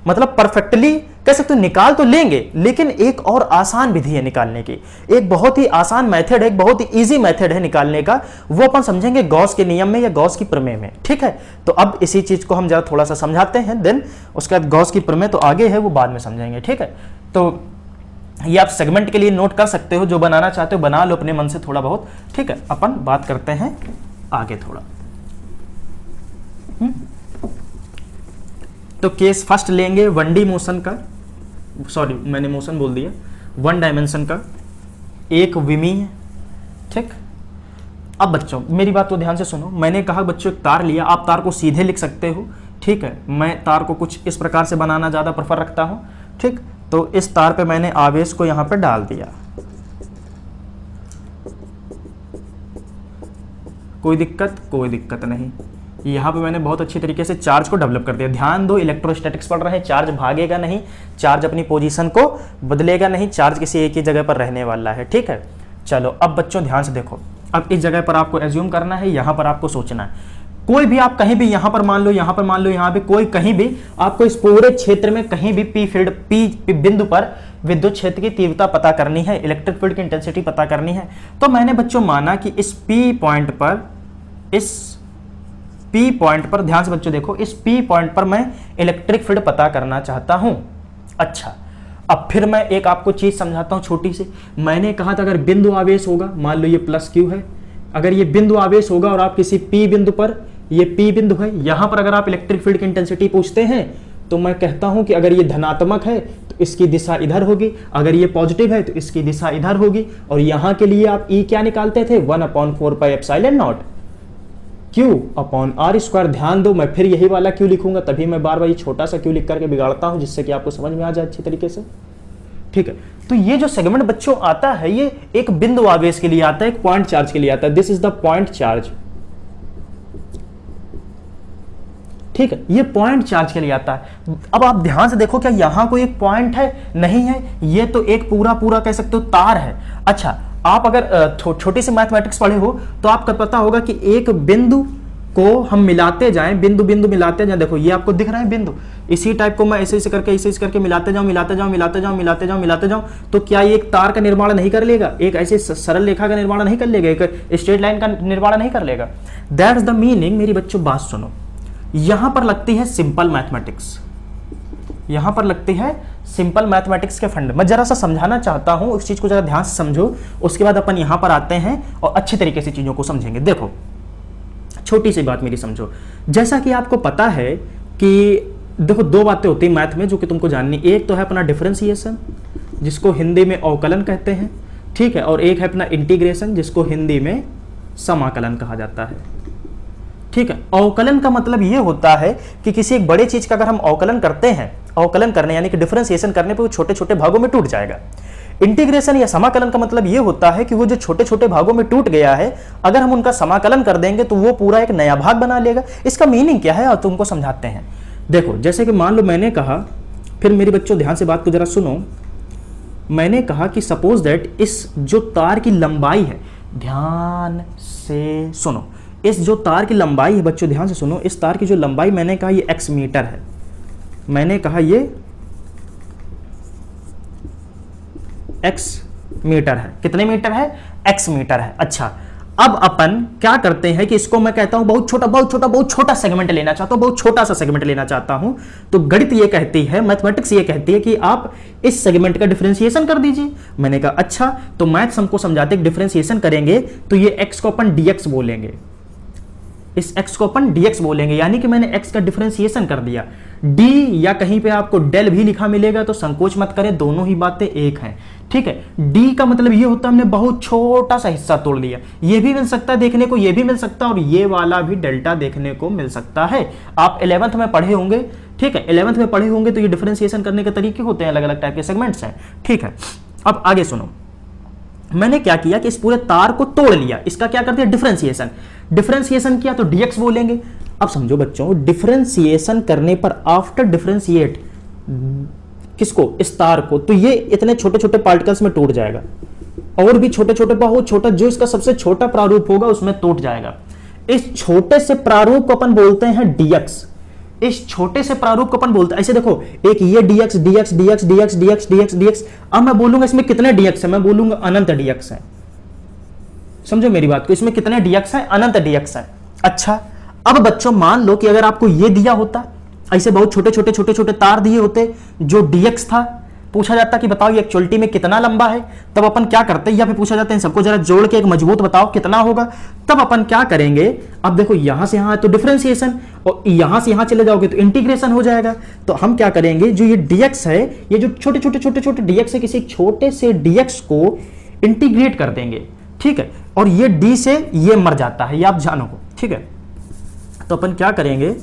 मतलब परफेक्टली कह सकते हो निकाल तो लेंगे, लेकिन एक और आसान विधि है निकालने की। एक बहुत ही आसान मेथड है, एक बहुत ही इजी मेथड है निकालने का। वो अपन समझेंगे गॉस के नियम में या गॉस की प्रमेय में। ठीक है, तो अब इसी चीज को हम जरा थोड़ा सा समझाते हैं, देन उसके बाद गॉस की प्रमेय तो आगे है, वो बाद में समझेंगे। ठीक है, तो ये आप सेगमेंट के लिए नोट कर सकते हो, जो बनाना चाहते हो बना लो अपने मन से थोड़ा बहुत। ठीक है, अपन बात करते हैं आगे थोड़ा। तो केस फर्स्ट लेंगे 1D मोशन का, सॉरी मैंने मोशन बोल दिया, 1 डायमेंशन का, एक विमी है। ठीक, अब बच्चों मेरी बात तो ध्यान से सुनो। मैंने कहा बच्चों एक तार लिया, आप तार को सीधे लिख सकते हो। ठीक है, मैं तार को कुछ इस प्रकार से बनाना ज्यादा प्रेफर रखता हूं। ठीक, तो इस तार पे मैंने आवेश को यहां पे डाल दिया। कोई दिक्कत? कोई दिक्कत नहीं। यहां पे मैंने बहुत अच्छी तरीके से चार्ज को डेवलप कर दिया। ध्यान दो, इलेक्ट्रोस्टैटिक्स पढ़ रहे हैं, चार्ज भागेगा नहीं, चार्ज अपनी पोजीशन को बदलेगा नहीं, चार्ज किसी एक ही जगह पर रहने वाला है। ठीक है, चलो अब बच्चों ध्यान से देखो। अब इस जगह पर आपको एज्यूम करना है, यहां पर आपको सोचना है। कोई भी आप कहीं भी, यहां पर मान लो, यहां पर मान लो, यहां पे कोई कहीं भी आपको इस पूरे क्षेत्र में कहीं भी पी फील्ड, पी बिंदु पर विद्युत क्षेत्र की तीव्रता पता करनी है, इलेक्ट्रिक फील्ड की इंटेंसिटी पता करनी है। तो मैंने बच्चों माना कि इस पी पॉइंट पर, इस पी पॉइंट पर ध्यान से बच्चों देखो, इस पी पॉइंट पर मैं इलेक्ट्रिक फील्ड पता करना चाहता हूं। अच्छा, अब फिर मैं एक आपको चीज समझाता हूं छोटी सी। मैंने कहा था अगर बिंदु आवेश होगा, मान लो ये प्लस क्यू है, अगर ये बिंदु आवेश होगा और आप किसी पी बिंदु पर, ये पी बिंदु है, यहां पर अगर आप इलेक्ट्रिक फील्ड की इंटेंसिटी पूछते हैं, तो मैं कहता हूं कि अगर ये धनात्मक है तो इसकी दिशा इधर होगी, अगर ये पॉजिटिव है तो इसकी दिशा इधर होगी। और यहां के लिए आप ई क्या निकालते थे? 1/4 pi epsilon naught Q upon R square. ध्यान दो, मैं फिर यही वाला क्यू लिखूंगा, तभी मैं बार बार ये छोटा सा क्यू लिख करके बिगाड़ता हूं, जिससे कि आपको समझ में आ जाए अच्छी तरीके से। ठीक है, तो ये जो सेगमेंट बच्चों आता है, ये एक बिंदु आवेश के लिए आता है, एक पॉइंट चार्ज के लिए आता है। This is the point charge. ठीक है, ये पॉइंट चार्ज के लिए आता है। अब आप ध्यान से देखो, क्या यहां कोई एक पॉइंट है? नहीं है, ये तो एक पूरा पूरा कह सकते हो तार है। अच्छा, आप अगर छोटी सी मैथमेटिक्स पढ़े हो तो आपको पता होगा कि एक बिंदु को हम मिलाते जाएं, बिंदु बिंदु मिलाते जाएं। देखो ये आपको दिख रहा है बिंदु, इसी टाइप को मैं ऐसे ऐसे करके मिलाते जाऊं, मिलाते जाऊं, मिलाते जाऊं, मिलाते जाऊं, मिलाते जाऊं, तो क्या ये एक तार का निर्माण नहीं कर लेगा? एक ऐसे सरल रेखा का निर्माण नहीं कर लेगा? एक स्ट्रेट लाइन का निर्माण नहीं कर लेगा? That's the meaning. मेरी बच्चों बात सुनो, यहां पर लगती है सिंपल मैथमेटिक्स, यहां पर लगती है सिंपल मैथमेटिक्स के फंड। मैं जरा सा समझाना चाहता हूं, इस चीज को जरा ध्यान से समझो, उसके बाद अपन यहां पर आते हैं और अच्छे तरीके से चीजों को समझेंगे। देखो छोटी सी बात मेरी समझो, जैसा कि आपको पता है कि देखो दो बातें होती है मैथ में जो कि तुमको जाननी। एक तो है अपना डिफरेंशिएशन, जिसको हिंदी में अवकलन कहते हैं। ठीक है, और एक है अपना इंटीग्रेशन, जिसको हिंदी में समाकलन कहा जाता है। ठीक है, अवकलन का मतलब यह होता है कि किसी एक बड़े चीज का अगर हम अवकलन करते हैं अवकलन करने यानी कि डिफरेंशिएशन करने पे वो छोटे छोटे भागों में टूट जाएगा। इंटीग्रेशन या समाकलन का मतलब ये होता है कि वो जो छोटे छोटे भागों में टूट गया है, अगर हम उनका समाकलन कर देंगे तो वो पूरा एक नया भाग बना लेगा। इसका मीनिंग क्या है और तुमको समझाते हैं। देखो, जैसे कि मान लो मैंने कहा, फिर मेरे बच्चों ध्यान से बात को जरा सुनो, मैंने कहा कि सपोज दैट इस जो तार की लंबाई है, ध्यान से सुनो, इस जो तार की लंबाई है बच्चों ध्यान से सुनो, इस तार की जो लंबाई मैंने कहा ये x मीटर है, मैंने कहा ये x मीटर है। कितने मीटर है? x मीटर है। अच्छा, अब अपन क्या करते हैं कि इसको मैं कहता हूं बहुत छोटा बहुत छोटा बहुत छोटा सेगमेंट लेना चाहता हूं, बहुत छोटा सा सेगमेंट लेना चाहता हूं, तो गणित ये कहती है, मैथमेटिक्स ये कहती है कि आप इस सेगमेंट का डिफरेंशिएशन कर दीजिए। मैंने कहा अच्छा, तो मैथ्स हमको समझाते हैं डिफरेंशिएशन करेंगे तो ये x को अपन dx बोलेंगे, इस x को अपन dx बोलेंगे, यानी कि मैंने x का डिफरेंशिएशन कर दिया। d या कहीं पे आपको डेल भी लिखा मिलेगा तो संकोच मत करें, दोनों ही बातें एक हैं, ठीक है। d का मतलब ये होता है हमने बहुत छोटा सा हिस्सा तोड़ लिया, ये भी मिल सकता है देखने को, ये भी मिल सकता है और ये वाला भी डेल्टा देखने को मिल सकता है। आप 11th में पढ़े होंगे, ठीक है, 11th में पढ़े होंगे तो ये डिफरेंशिएशन करने के तरीके होते हैं, अलग अलग टाइप के सेगमेंट्स हैं, ठीक है। अब आगे सुनो, मैंने क्या किया कि इस पूरे तार को तोड़ लिया, इसका क्या करते हैं डिफरेंशिएशन, डिफरेंशिएशन किया तो dx बोलेंगे। अब समझो बच्चों, डिफरेंशिएशन करने पर आफ्टर डिफरेंशिएट किसको, इस तार को, तो ये इतने छोटे छोटे पार्टिकल्स में टूट जाएगा, और भी छोटे छोटे बहुत छोटा, जो इसका सबसे छोटा प्रारूप होगा उसमें टूट जाएगा। इस छोटे से प्रारूप को अपन बोलते हैं dx, इस छोटे से प्रारूप को अपन बोलते हैं, ऐसे देखो, एक ये dx dx dx dx dx dx dx, अब मैं बोलूंगा इसमें कितने dx है, मैं बोलूंगा अनंत dx है, समझो मेरी बात को, इसमें कितने dx है, अनंत dx है। अच्छा, अब बच्चों मान लो कि अगर आपको ये दिया होता, ऐसे बहुत छोटे छोटे छोटे छोटे तार दिए होते, जो dx था, पूछा जाता कि बताओ ये एक्चुअलिटी में कितना लंबा है, तब अपन क्या करते हैं, या फिर पूछा जाता है इन सबको जरा जोड़ के एक मजबूत बताओ कितना होगा, तब अपन क्या करेंगे, अब देखो यहां से यहां है तो डिफरेंशिएशन, और यहां से यहां चले जाओगे तो इंटीग्रेशन हो जाएगा। तो हम क्या करेंगे, जो ये dx है, ये जो छोटे छोटे छोटे छोटे dx है, किसी छोटे से dx को इंटीग्रेट कर देंगे, ठीक है, और ये d से ये मर जाता है, ये आप जानो, ठीक है। तो अपन क्या करेंगे,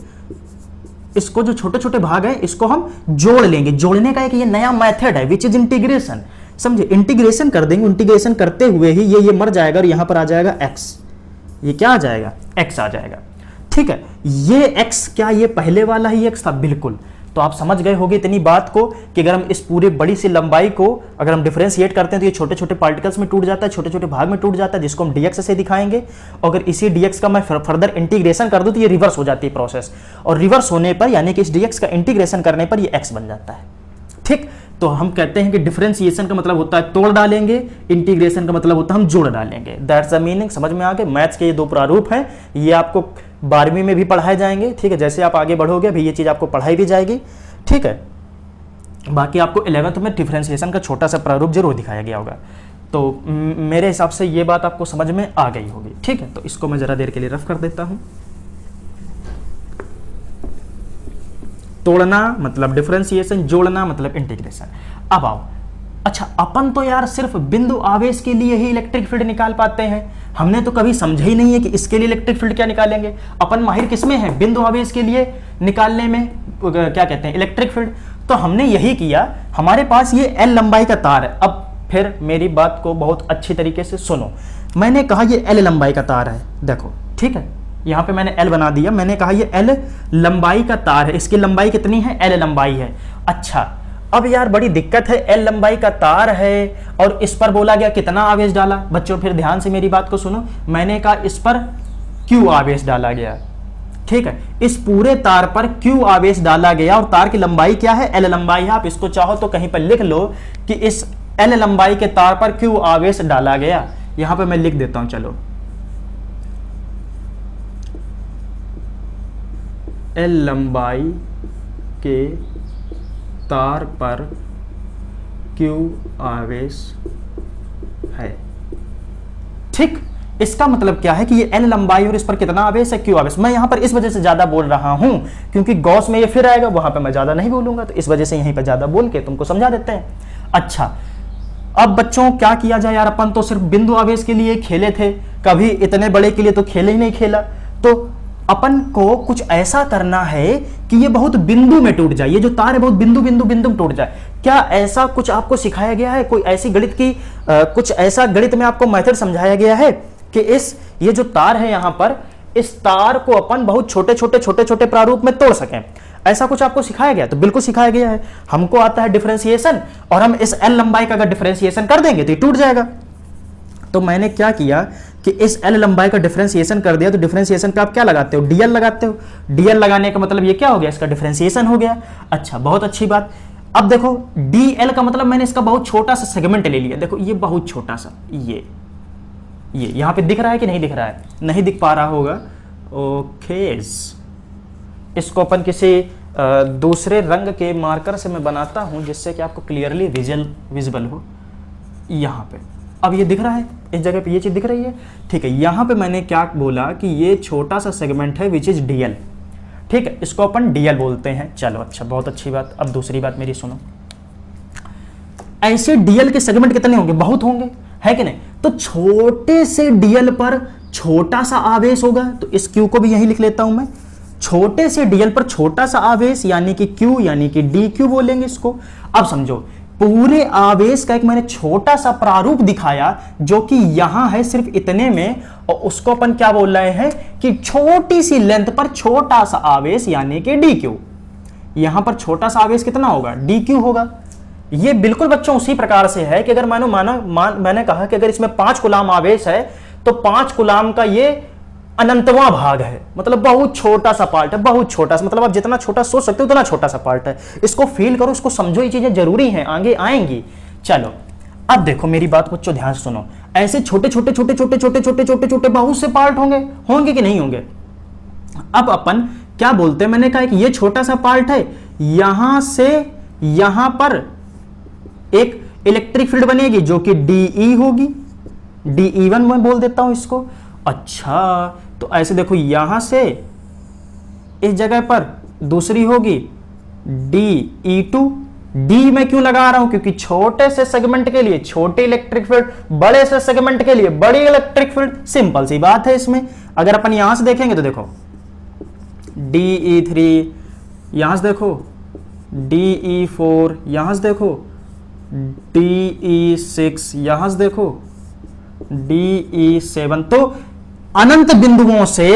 इसको जो छोटे छोटे भाग हैं इसको हम जोड़ लेंगे, जोड़ने का एक ये नया मेथड है विच इज इंटीग्रेशन, समझे, इंटीग्रेशन कर देंगे, इंटीग्रेशन करते हुए ही ये मर जाएगा और यहां पर आ जाएगा x, ये क्या आ जाएगा, x आ जाएगा, ठीक है। ये x क्या ये पहले वाला ही x था, बिल्कुल। तो आप समझ गए होंगे इतनी बात को कि अगर हम इस पूरी बड़ी सी लंबाई को अगर हम डिफरेंशिएट करते हैं तो ये छोटे छोटे पार्टिकल्स में टूट जाता है, छोटे छोटे भाग में टूट जाता है, जिसको हम dx से दिखाएंगे। अगर इसी dx का मैं फर्दर इंटीग्रेशन कर दूं तो ये रिवर्स हो जाती है प्रोसेस, और रिवर्स होने पर यानी कि इस dx का इंटीग्रेशन करने पर ये x बन जाता है, ठीक। तो हम कहते हैं कि डिफरेंशिएशन का मतलब होता है तोड़ डालेंगे, इंटीग्रेशन का मतलब होता है हम जोड़ डालेंगे। दैट्स द मीनिंग, समझ में आ गए। मैथ्स के ये दो प्रारूप हैं, ये आपको 12वीं में भी पढ़ाए जाएंगे, ठीक है, जैसे आप आगे बढ़ोगे अभी ये चीज़ आपको पढ़ाई भी जाएगी, ठीक है। बाकी आपको 11th में डिफरेंशिएशन का छोटा सा प्रारूप जरूर दिखाया गया होगा। तो मेरे हिसाब से ये बात आपको समझ में आ गई होगी, ठीक है। तो इसको मैं ज़रा देर के लिए रफ कर देता हूँ। तोड़ना मतलब डिफरेंशिएशन, जोड़ना मतलब इंटीग्रेशन। अब आओ, अच्छा अपन तो यार सिर्फ बिंदु आवेश के लिए ही इलेक्ट्रिक फील्ड निकाल पाते हैं, हमने तो कभी समझा ही नहीं है कि इसके लिए इलेक्ट्रिक फील्ड क्या निकालेंगे। अपन माहिर किसमें है, बिंदु आवेश के लिए निकालने में, क्या कहते हैं, इलेक्ट्रिक फील्ड। तो हमने यही किया, हमारे पास ये L लंबाई का तार है। अब फिर मेरी बात को बहुत अच्छी तरीके से सुनो, मैंने कहा ये L लंबाई का तार है, देखो, ठीक है, यहाँ पे मैंने L बना दिया, मैंने कहा ये L लंबाई का तार है, इसकी लंबाई कितनी है, L लंबाई है। अच्छा, अब यार बड़ी दिक्कत है, L लंबाई का तार है और इस पर बोला गया कितना आवेश डाला। बच्चों फिर ध्यान से मेरी बात को सुनो, मैंने कहा इस पर Q आवेश डाला गया, ठीक है, इस पूरे तार पर Q आवेश डाला गया, और तार की लंबाई क्या है, L लंबाई है। आप इसको चाहो तो कहीं पर लिख लो कि इस L लंबाई के तार पर Q आवेश डाला गया। यहां पे मैं लिख देता हूं, चलो, L लंबाई के तार पर Q आवेश है, ठीक। इसका मतलब क्या है कि ये L लंबाई और इस पर कितना आवेश है, Q आवेश। मैं यहां पर इस वजह से ज्यादा बोल रहा हूं क्योंकि गॉस में ये फिर आएगा, वहां पे मैं ज्यादा नहीं बोलूंगा, तो इस वजह से यहीं पर ज्यादा बोल के तुमको समझा देते हैं। अच्छा, अब बच्चों क्या किया जाए यार, अपन तो सिर्फ बिंदु आवेश के लिए खेले थे, कभी इतने बड़े के लिए तो खेले ही नहीं खेला। तो अपन को कुछ ऐसा करना है कि ये बहुत बिंदु में टूट जाए, ये जो तार है बहुत बिंदु बिंदु बिंदु में टूट जाए। क्या ऐसा कुछ आपको सिखाया गया है? कोई ऐसी गणित की कुछ ऐसा गणित में आपको मेथड समझाया गया है कि ये जो तार है यहां पर, इस तार को अपन बहुत छोटे छोटे छोटे छोटे प्रारूप में तोड़ सकें? ऐसा कुछ आपको सिखाया गया? तो बिल्कुल सिखाया गया है। हमको आता है डिफरेंशिएशन, और हम इस एल लंबाई का अगर डिफरेंशिएशन कर देंगे तो ये टूट जाएगा। तो मैंने क्या किया कि इस एल लंबाई का डिफरेंशिएशन कर दिया। तो डिफरेंशिएशन पे आप क्या लगाते हो? डीएल लगाते हो। डीएल लगाने का मतलब ये क्या हो गया? इसका डिफरेंशिएशन हो गया। अच्छा, बहुत अच्छी बात। अब देखो डीएल का मतलब मैंने इसका बहुत छोटा सा सेगमेंट ले लिया। देखो ये बहुत छोटा सा, ये यहां पे दिख रहा है कि नहीं दिख रहा है? नहीं दिख पा रहा होगा। ओके, इसको अपन किसी दूसरे रंग के मार्कर से मैं बनाता हूं जिससे कि आपको क्लियरली विजिबल हो। यहां पे अब ये दिख रहा है, इस जगह पे ये चीज दिख रही है, ठीक है। यहां पे मैंने क्या बोला कि ये छोटा सा सेगमेंट है विच इज डीएल, ठीक है, इसको अपन डीएल बोलते हैं। चलो अच्छा, बहुत अच्छी बात। अब दूसरी बात मेरी सुनो, ऐसे डीएल के सेगमेंट कितने होंगे? बहुत होंगे, है कि नहीं? तो छोटे से डीएल पर छोटा सा आवेश होगा, तो इस क्यू को भी यही लिख लेता हूं मैं। छोटे से डीएल पर छोटा सा आवेश यानी कि क्यू, यानी कि डी क्यू बोलेंगे इसको। अब समझो, पूरे आवेश का एक मैंने छोटा सा प्रारूप दिखाया जो कि यहां है सिर्फ इतने में, और उसको अपन क्या बोल रहे हैं कि छोटी सी लेंथ पर छोटा सा आवेश यानी कि डी क्यू। यहां पर छोटा सा आवेश कितना होगा? डी क्यू होगा। ये बिल्कुल बच्चों उसी प्रकार से है कि अगर मैंने कहा कि अगर इसमें 5 कूलाम आवेश है तो 5 कूलाम का ये अनंतवां भाग है, मतलब बहुत छोटा सा पार्ट है, बहुत छोटा सा, मतलब आप जितना छोटा सोच सकते हो उतना छोटा सा पार्ट है। इसको फील करो, इसको समझो, ये चीजें जरूरी हैं, आगे आएंगी। चलो अब देखो मेरी बात बच्चों ध्यान से सुनो। ऐसे छोटे छोटे छोटे छोटे छोटे छोटे छोटे छोटे बहुत से पार्ट होंगे कि नहीं होंगे? अब अपन क्या बोलते हैं, मैंने कहा कि ये छोटा सा पार्ट है, यहां से यहां पर एक इलेक्ट्रिक फील्ड बनेगी जो कि डीई होगी, DE1 मैं बोल देता हूं इसको। अच्छा, तो ऐसे देखो यहां से इस जगह पर दूसरी होगी DE2। डी मैं क्यों लगा रहा हूं? क्योंकि छोटे से सेगमेंट के लिए छोटे इलेक्ट्रिक फील्ड, बड़े से सेगमेंट के लिए बड़ी इलेक्ट्रिक फील्ड। सिंपल सी बात है इसमें। अगर अपन यहां से देखेंगे तो देखो DE3, यहां से देखो DE4, यहां से देखो DE6, यहां से देखो DE7। तो अनंत बिंदुओं से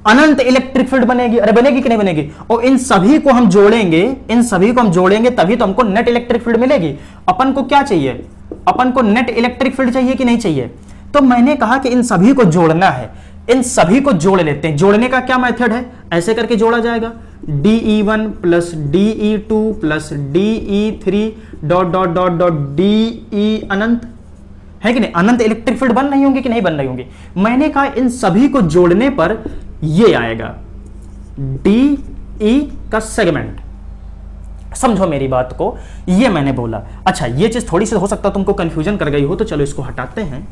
अनंत इलेक्ट्रिक फील्ड बनेगी। अरे बनेगी कि नहीं बनेगी? और इन सभी को हम जोड़ेंगे तभी तो हमको नेट इलेक्ट्रिक फील्ड मिलेगी। अपन को क्या चाहिए? अपन को नेट इलेक्ट्रिक फील्ड चाहिए कि नहीं चाहिए? तो मैंने कहा कि इन सभी को जोड़ना है, इन सभी को जोड़ लेते हैं। जोड़ने का क्या मेथड है? ऐसे करके जोड़ा जाएगा, DE1 plus DE2 plus DE3 dot dot dot dot DE अनंत, है कि नहीं? अनंत इलेक्ट्रिक फील्ड बन रही होंगी कि नहीं बन रही होंगी? मैंने कहा इन सभी को जोड़ने पर ये आएगा DE का सेगमेंट। समझो मेरी बात को, ये मैंने बोला। अच्छा, ये चीज थोड़ी सी हो सकता है तुमको कंफ्यूजन कर गई हो, तो चलो इसको हटाते हैं।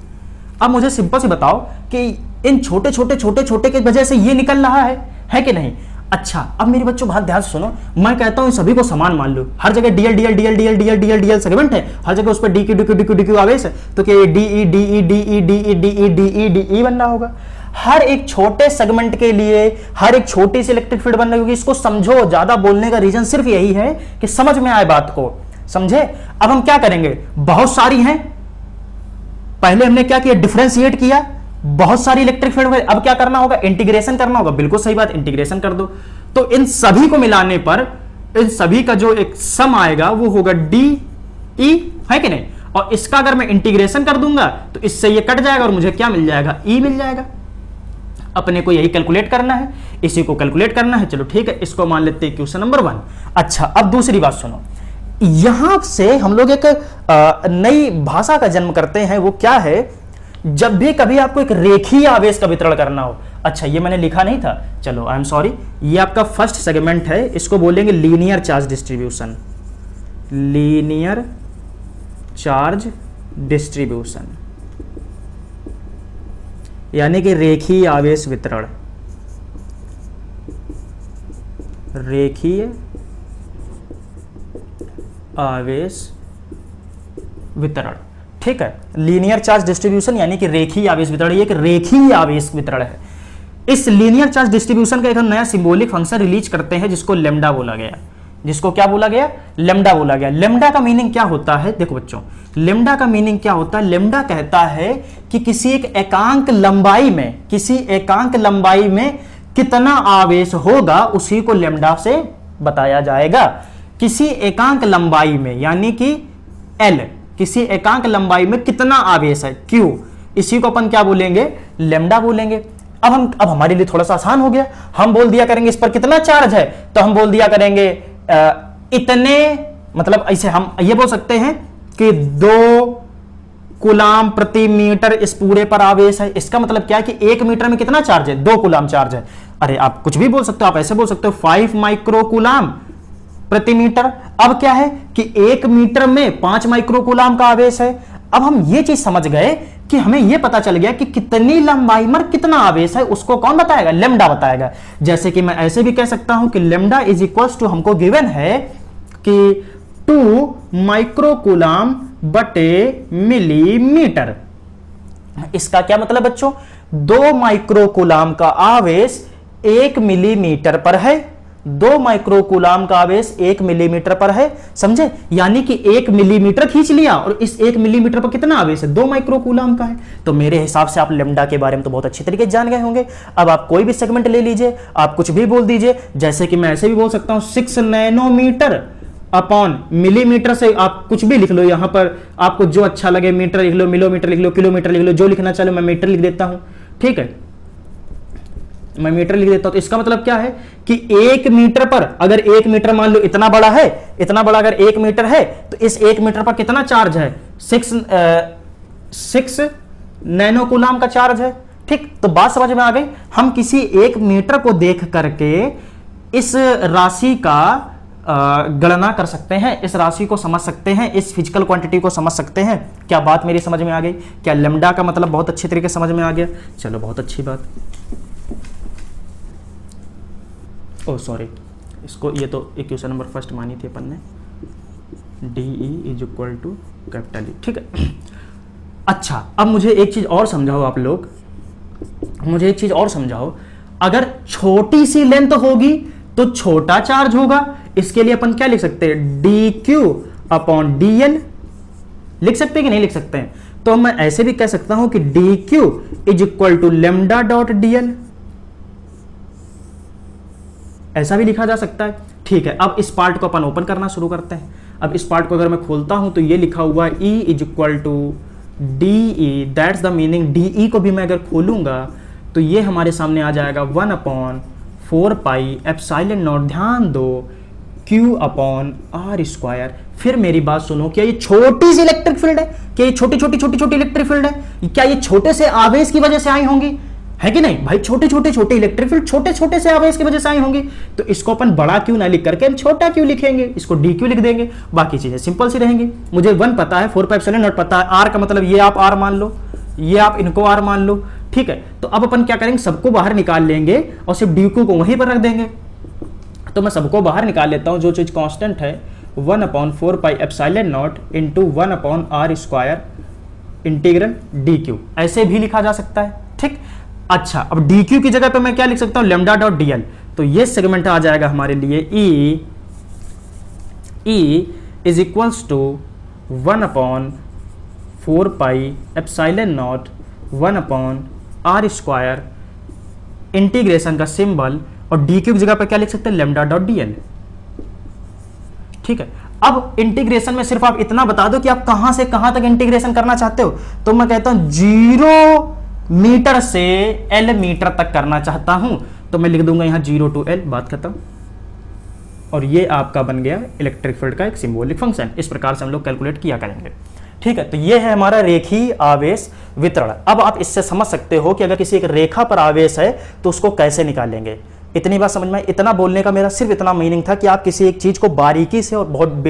अब मुझे सिंपल से बताओ कि इन छोटे छोटे छोटे छोटे की वजह से ये निकल रहा है कि नहीं? अच्छा, अब मेरे बच्चों बहुत ध्यान से सुनो। मैं कहता हूं सभी को समान मान लो, हर जगह DL DL DL DL DL DL DL segment है, हर जगह उस पर D Q D Q D Q D Q आवेश है, तो क्या ये DE DE DE DE DE DE DE बन रहा होगा? हर एक छोटे सेगमेंट के लिए हर एक छोटी सी इलेक्ट्रिक फील्ड बन रही होगी। इसको समझो, ज्यादा बोलने का रीजन सिर्फ यही है कि समझ में आए बात को, समझे? अब हम क्या करेंगे, बहुत सारी हैं, पहले हमने क्या किया, डिफरेंशिएट किया, बहुत सारी इलेक्ट्रिक फील्ड। अब क्या करना होगा, इंटीग्रेशन करना होगा। बिल्कुल सही बात, इंटीग्रेशन कर दो। तो इन सभी को मिलाने पर इन सभी का जो एक सम आएगा वो होगा डी ई, है कि नहीं? और इसका अगर मैं इंटीग्रेशन कर दूंगा तो इससे ये कट जाएगा और मुझे क्या मिल जाएगा, ई मिल जाएगा। अपने को यही कैलकुलेट करना है, इसी को कैलकुलेट करना है। चलो ठीक है, इसको मान लेते हैं क्वेश्चन नंबर 1। अच्छा, अब दूसरी बात सुनो। यहां से हम लोग एक नई भाषा का जन्म करते हैं। वो क्या है, जब भी कभी आपको एक रेखीय आवेश का वितरण करना हो। अच्छा, ये मैंने लिखा नहीं था, चलो आई एम सॉरी। ये आपका फर्स्ट सेगमेंट है, इसको बोलेंगे linear charge distribution. Linear charge distribution यानी कि रेखीय आवेश वितरण। रेखीय आवेश वितरण, ठीक है। लीनियर चार्ज डिस्ट्रीब्यूशन यानी कि रेखीय आवेश वितरण। ये एक रेखीय आवेश वितरण है। इस लीनियर चार्ज डिस्ट्रीब्यूशन का एक नया सिंबॉलिक फंक्शन रिलीज करते हैं जिसको लेमडा बोला गया। जिसको क्या बोला गया? लेमडा बोला गया। लेमडा का मीनिंग क्या होता है? देखो बच्चों, लेमडा का मीनिंग क्या होता है? लेमडा कहता है कि किसी एक एकांक लंबाई में कितना आवेश होगा उसी को लेमडा से बताया जाएगा। किसी एकांक लंबाई में, यानी कि L, किसी एकांक लंबाई में कितना आवेश है Q, इसी को अपन क्या बोलेंगे? लेमडा बोलेंगे। अब हमारे लिए थोड़ा सा आसान हो गया। हम बोल दिया करेंगे इस पर कितना चार्ज है, तो हम बोल दिया करेंगे इतने, मतलब ऐसे हम ये बोल सकते हैं कि 2 कूलाम प्रति मीटर इस पूरे पर आवेश है। इसका मतलब क्या है कि 1 मीटर में कितना चार्ज है? 2 कूलाम चार्ज है। अरे आप कुछ भी बोल सकते हो, आप ऐसे बोल सकते हो 5 माइक्रो कूलाम प्रति मीटर। अब क्या है कि 1 मीटर में 5 माइक्रो कूलाम का आवेश है। अब हम ये चीज समझ गए कि हमें यह पता चल गया कि कितनी लंबाई में कितना आवेश है, उसको कौन बताएगा? लेमडा बताएगा। जैसे कि मैं ऐसे भी कह सकता हूं कि लेमडा इज इक्वल टू, हमको गिवन है कि 2 माइक्रो कूलाम बटे मिलीमीटर। इसका क्या मतलब बच्चों? 2 माइक्रो कूलाम का आवेश 1 मिलीमीटर पर है। 2 माइक्रो कूलाम का आवेश 1 मिलीमीटर पर है, समझे? यानी कि 1 मिलीमीटर खींच लिया और इस 1 मिलीमीटर पर कितना आवेश है? 2 माइक्रो कूलाम का है। तो मेरे हिसाब से आप लेमडा के बारे में तो बहुत अच्छी तरीके से जान गए होंगे। अब आप कोई भी सेगमेंट ले लीजिए, आप कुछ भी बोल दीजिए। जैसे कि मैं ऐसे भी बोल सकता हूं 6 नैनोमीटर अपॉन मिलीमीटर से आप कुछ भी लिख लो। यहां पर आपको जो अच्छा लगे, मीटर लिख लो, मिलोमीटर लिख लो, किलोमीटर लिख लो, जो लिखना चाहे। मैं मीटर लिख देता हूं, ठीक है, मैं मीटर लिख देता हूं। तो इसका मतलब क्या है कि 1 मीटर पर, अगर 1 मीटर मान लो इतना बड़ा है, इतना बड़ा अगर 1 मीटर है, तो इस 1 मीटर पर कितना चार्ज है? 6 नैनो कूलाम का चार्ज है। ठीक, तो बात समझ में आ गई। हम किसी 1 मीटर को देख करके इस राशि का गणना कर सकते हैं, इस राशि को समझ सकते हैं, इस फिजिकल क्वांटिटी को समझ सकते हैं। क्या बात मेरी समझ में आ गई? क्या लेमडा का मतलब बहुत अच्छी तरीके से समझ में आ गया? चलो, बहुत अच्छी बात। ओह सॉरी, इसको ये तो इक्वेशन नंबर फर्स्ट मानी थी अपन ने, DE is equal to capital E, ठीक है। अच्छा, अब मुझे एक चीज और समझाओ आप लोग, मुझे एक चीज और समझाओ। अगर छोटी सी लेंथ होगी तो छोटा चार्ज होगा। इसके लिए अपन क्या लिख सकते हैं? DQ अपॉन DL लिख सकते हैं कि नहीं लिख सकते हैं? तो मैं ऐसे भी कह सकता हूं कि DQ is equal to lambda dot DL, ऐसा भी लिखा जा सकता है। ठीक है, अब इस पार्ट को अपन ओपन करना शुरू करते हैं। अब इस पार्ट को अगर मैं खोलता हूं तो ये लिखा हुआ है E is equal to DE, that's the meaning. DE को भी मैं अगर खोलूंगा तो ये हमारे सामने आ जाएगा 1 अपॉन 4 पाई एप्सिलॉन नॉट, ध्यान दो, Q अपॉन R स्क्वायर। फिर मेरी बात सुनो, क्या ये छोटी सी इलेक्ट्रिक फील्ड है? क्या ये छोटी इलेक्ट्रिक फील्ड है? क्या ये छोटे से आवेश की वजह से आई होंगी? है कि नहीं भाई? छोटे इलेक्ट्रिक फील्ड छोटे से आवेश की वजह से आई होंगी। तो इसको अपन बड़ा क्यों ना लिख करके हम छोटा क्यों लिखेंगे? इसको DQ लिख देंगे, बाकी चीजें सिंपल सी रहेंगी। मुझे 1 पता है, 4 पाई एप्सिलॉन नॉट पता है, R का मतलब ये आप R मान लो, ये आप इनको R मान लो, ठीक है। तो अब अपन क्या करेंगे? सबको बाहर निकाल लेंगे और सिर्फ DQ को वहीं पर रख देंगे। तो मैं सबको बाहर निकाल लेता हूं। जो चीज कांस्टेंट है 1 upon 4 pi epsilon naught into 1 upon R square integral DQ, ऐसे भी लिखा जा सकता है, ठीक। अच्छा, अब DQ की जगह पे मैं क्या लिख सकता हूं? Lambda dot DL। तो ये सेगमेंट आ जाएगा हमारे लिए E is equals to 1 upon 4 pi epsilon naught 1 upon R square integration का सिंबल, और DQ की जगह पे क्या लिख सकते हैं? लेमडा डॉट DL, ठीक है। अब इंटीग्रेशन में सिर्फ आप इतना बता दो कि आप कहां से कहां तक इंटीग्रेशन करना चाहते हो। तो मैं कहता हूं 0 मीटर से L मीटर तक करना चाहता हूं, तो मैं लिख दूंगा यहां 0 to L, बात खत्म। और ये आपका बन गया इलेक्ट्रिक फील्ड का एक सिंबॉलिक फंक्शन। इस प्रकार से हम लोग कैलकुलेट किया करेंगे, ठीक है। तो ये है हमारा रेखीय आवेश वितरण। अब आप इससे समझ सकते हो कि अगर किसी एक रेखा पर आवेश है तो उसको कैसे निकालेंगे। इतनी बात समझ में, इतना बोलने का मेरा सिर्फ इतना मीनिंग था कि आप किसी एक चीज को बारीकी से और बहुत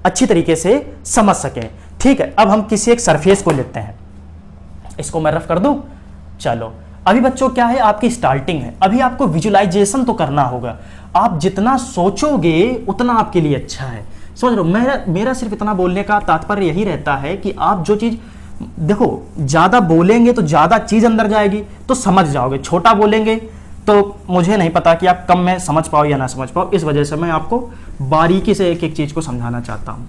अच्छी तरीके से समझ सकें, ठीक है। अब हम किसी एक सरफेस को लेते हैं, इसको मैं रफ कर दूं। चलो, अभी बच्चों क्या है, आपकी स्टार्टिंग है, अभी आपको विजुअलाइजेशन तो करना होगा। आप जितना सोचोगे उतना आपके लिए अच्छा है, समझ लो। मेरा सिर्फ इतना बोलने का तात्पर्य यही रहता है कि आप जो चीज देखो ज्यादा बोलेंगे तो ज्यादा चीज अंदर जाएगी तो समझ जाओगे, छोटा बोलेंगे तो मुझे नहीं पता कि आप कम में समझ पाओ या ना समझ पाओ। इस वजह से मैं आपको बारीकी से एक एक चीज को समझाना चाहता हूं।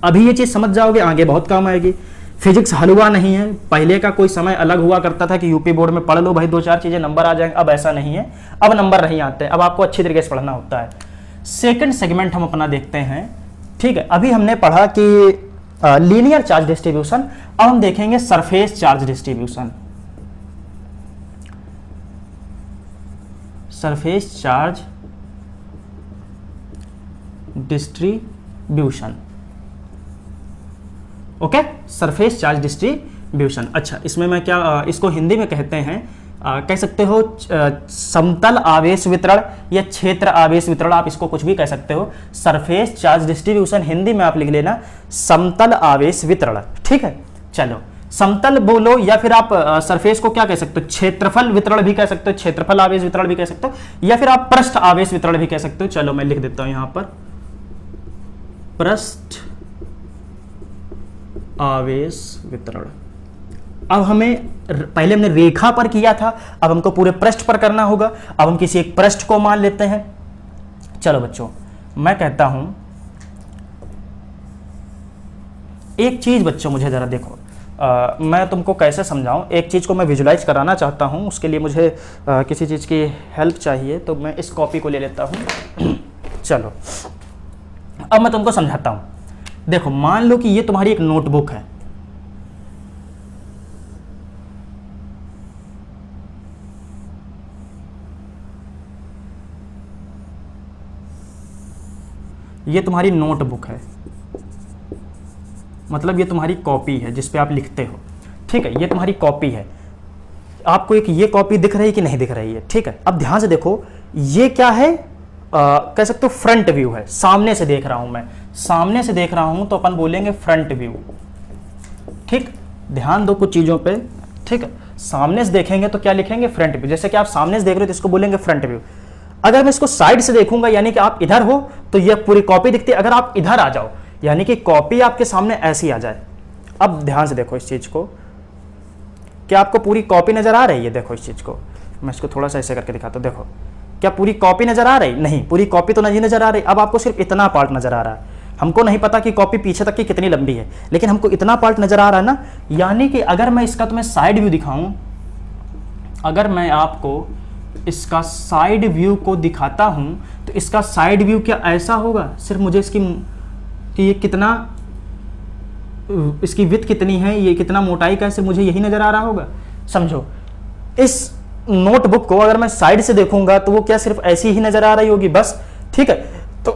अभी ये चीज समझ जाओगे, आगे बहुत काम आएगी। फिजिक्स हलवा नहीं है। पहले का कोई समय अलग हुआ करता था कि यूपी बोर्ड में पढ़ लो भाई, दो चार चीजें नंबर आ जाएंगे। अब ऐसा नहीं है, अब नंबर नहीं आते, अब आपको अच्छी तरीके से पढ़ना होता है। सेकंड सेगमेंट हम अपना देखते हैं। ठीक है, अभी हमने पढ़ा कि लीनियर चार्ज डिस्ट्रीब्यूशन, अब हम देखेंगे surface charge distribution. Surface charge distribution, okay, surface charge distribution. अच्छा, इसमें मैं क्या इसको हिंदी में कहते हैं, कह सकते हो समतल आवेश वितरण या क्षेत्र आवेश वितरण, आप इसको कुछ भी कह सकते हो। सरफेस चार्ज डिस्ट्रीब्यूशन हिंदी में आप लिख लेना समतल आवेश वितरण। ठीक है, चलो समतल बोलो या फिर आप सरफेस को क्या कह सकते हो, क्षेत्रफल वितरण भी कह सकते हो, क्षेत्रफल आवेश वितरण भी कह सकते हो, या फिर आप पृष्ठ आवेश वितरण भी कह सकते हो। चलो मैं लिख देता हूं यहां पर पृष्ठ आवेश वितरण। अब हमें, पहले हमने रेखा पर किया था, अब हमको पूरे पृष्ठ पर करना होगा। अब हम किसी एक पृष्ठ को मान लेते हैं। चलो बच्चों, मैं कहता हूं एक चीज, बच्चों मुझे जरा देखो, मैं तुमको कैसे समझाऊं, एक चीज को मैं विजुलाइज कराना चाहता हूं, उसके लिए मुझे किसी चीज की हेल्प चाहिए, तो मैं इस कॉपी को ले लेता हूं। चलो अब मैं तुमको समझाता हूं। देखो मान लो कि ये तुम्हारी एक नोटबुक है। ये तुम्हारी नोटबुक है, मतलब ये तुम्हारी कॉपी है जिस पे आप लिखते हो। ठीक है, ये तुम्हारी कॉपी है। आपको एक ये कॉपी दिख रही है कि नहीं दिख रही है? ठीक है, अब ध्यान से देखो, ये क्या है, कह सकते हो फ्रंट व्यू है, सामने से देख रहा हूं मैं, सामने से देख रहा हूं तो अपन बोलेंगे फ्रंट व्यू। ठीक, ध्यान दो कुछ चीजों पे। ठीक है, सामने से देखेंगे तो क्या लिखेंगे, फ्रंट व्यू। जैसे कि आप सामने से देख रहे हो तो इसको बोलेंगे फ्रंट व्यू। अगर मैं इसको साइड से देखूंगा, यानी कि आप इधर हो तो ये पूरी कॉपी दिखती है। अगर आप इधर आ जाओ, यानी कि कॉपी आपके सामने ऐसी आ जाए। अब ध्यान से देखो इस चीज को, क्या आपको पूरी कॉपी नजर आ रही है? देखो इस चीज को, मैं इसको थोड़ा सा ऐसे करके दिखाता हूं। देखो, क्या पूरी कॉपी नजर आ रही? नहीं, पूरी कॉपी तो नहीं नजर आ रही। अब आपको सिर्फ इतना पार्ट नजर आ रहा है। हमको नहीं पता कि कॉपी पीछे तक की कितनी लंबी है, लेकिन हमको इतना पार्ट नजर आ रहा है ना। यानी कि अगर मैं इसका तुम्हें साइड व्यू दिखाऊं, अगर मैं आपको इसका साइड व्यू को दिखाता हूं तो इसका साइड व्यू क्या ऐसा होगा? सिर्फ मुझे इसकी कि ये कितना, इसकी विड्थ कितनी है, ये कितना मोटाई का है, सिर्फ मुझे यही नजर आ रहा होगा। समझो, इस नोटबुक को अगर मैं साइड से देखूंगा तो वो क्या सिर्फ ऐसी ही नजर आ रही होगी बस। ठीक है, तो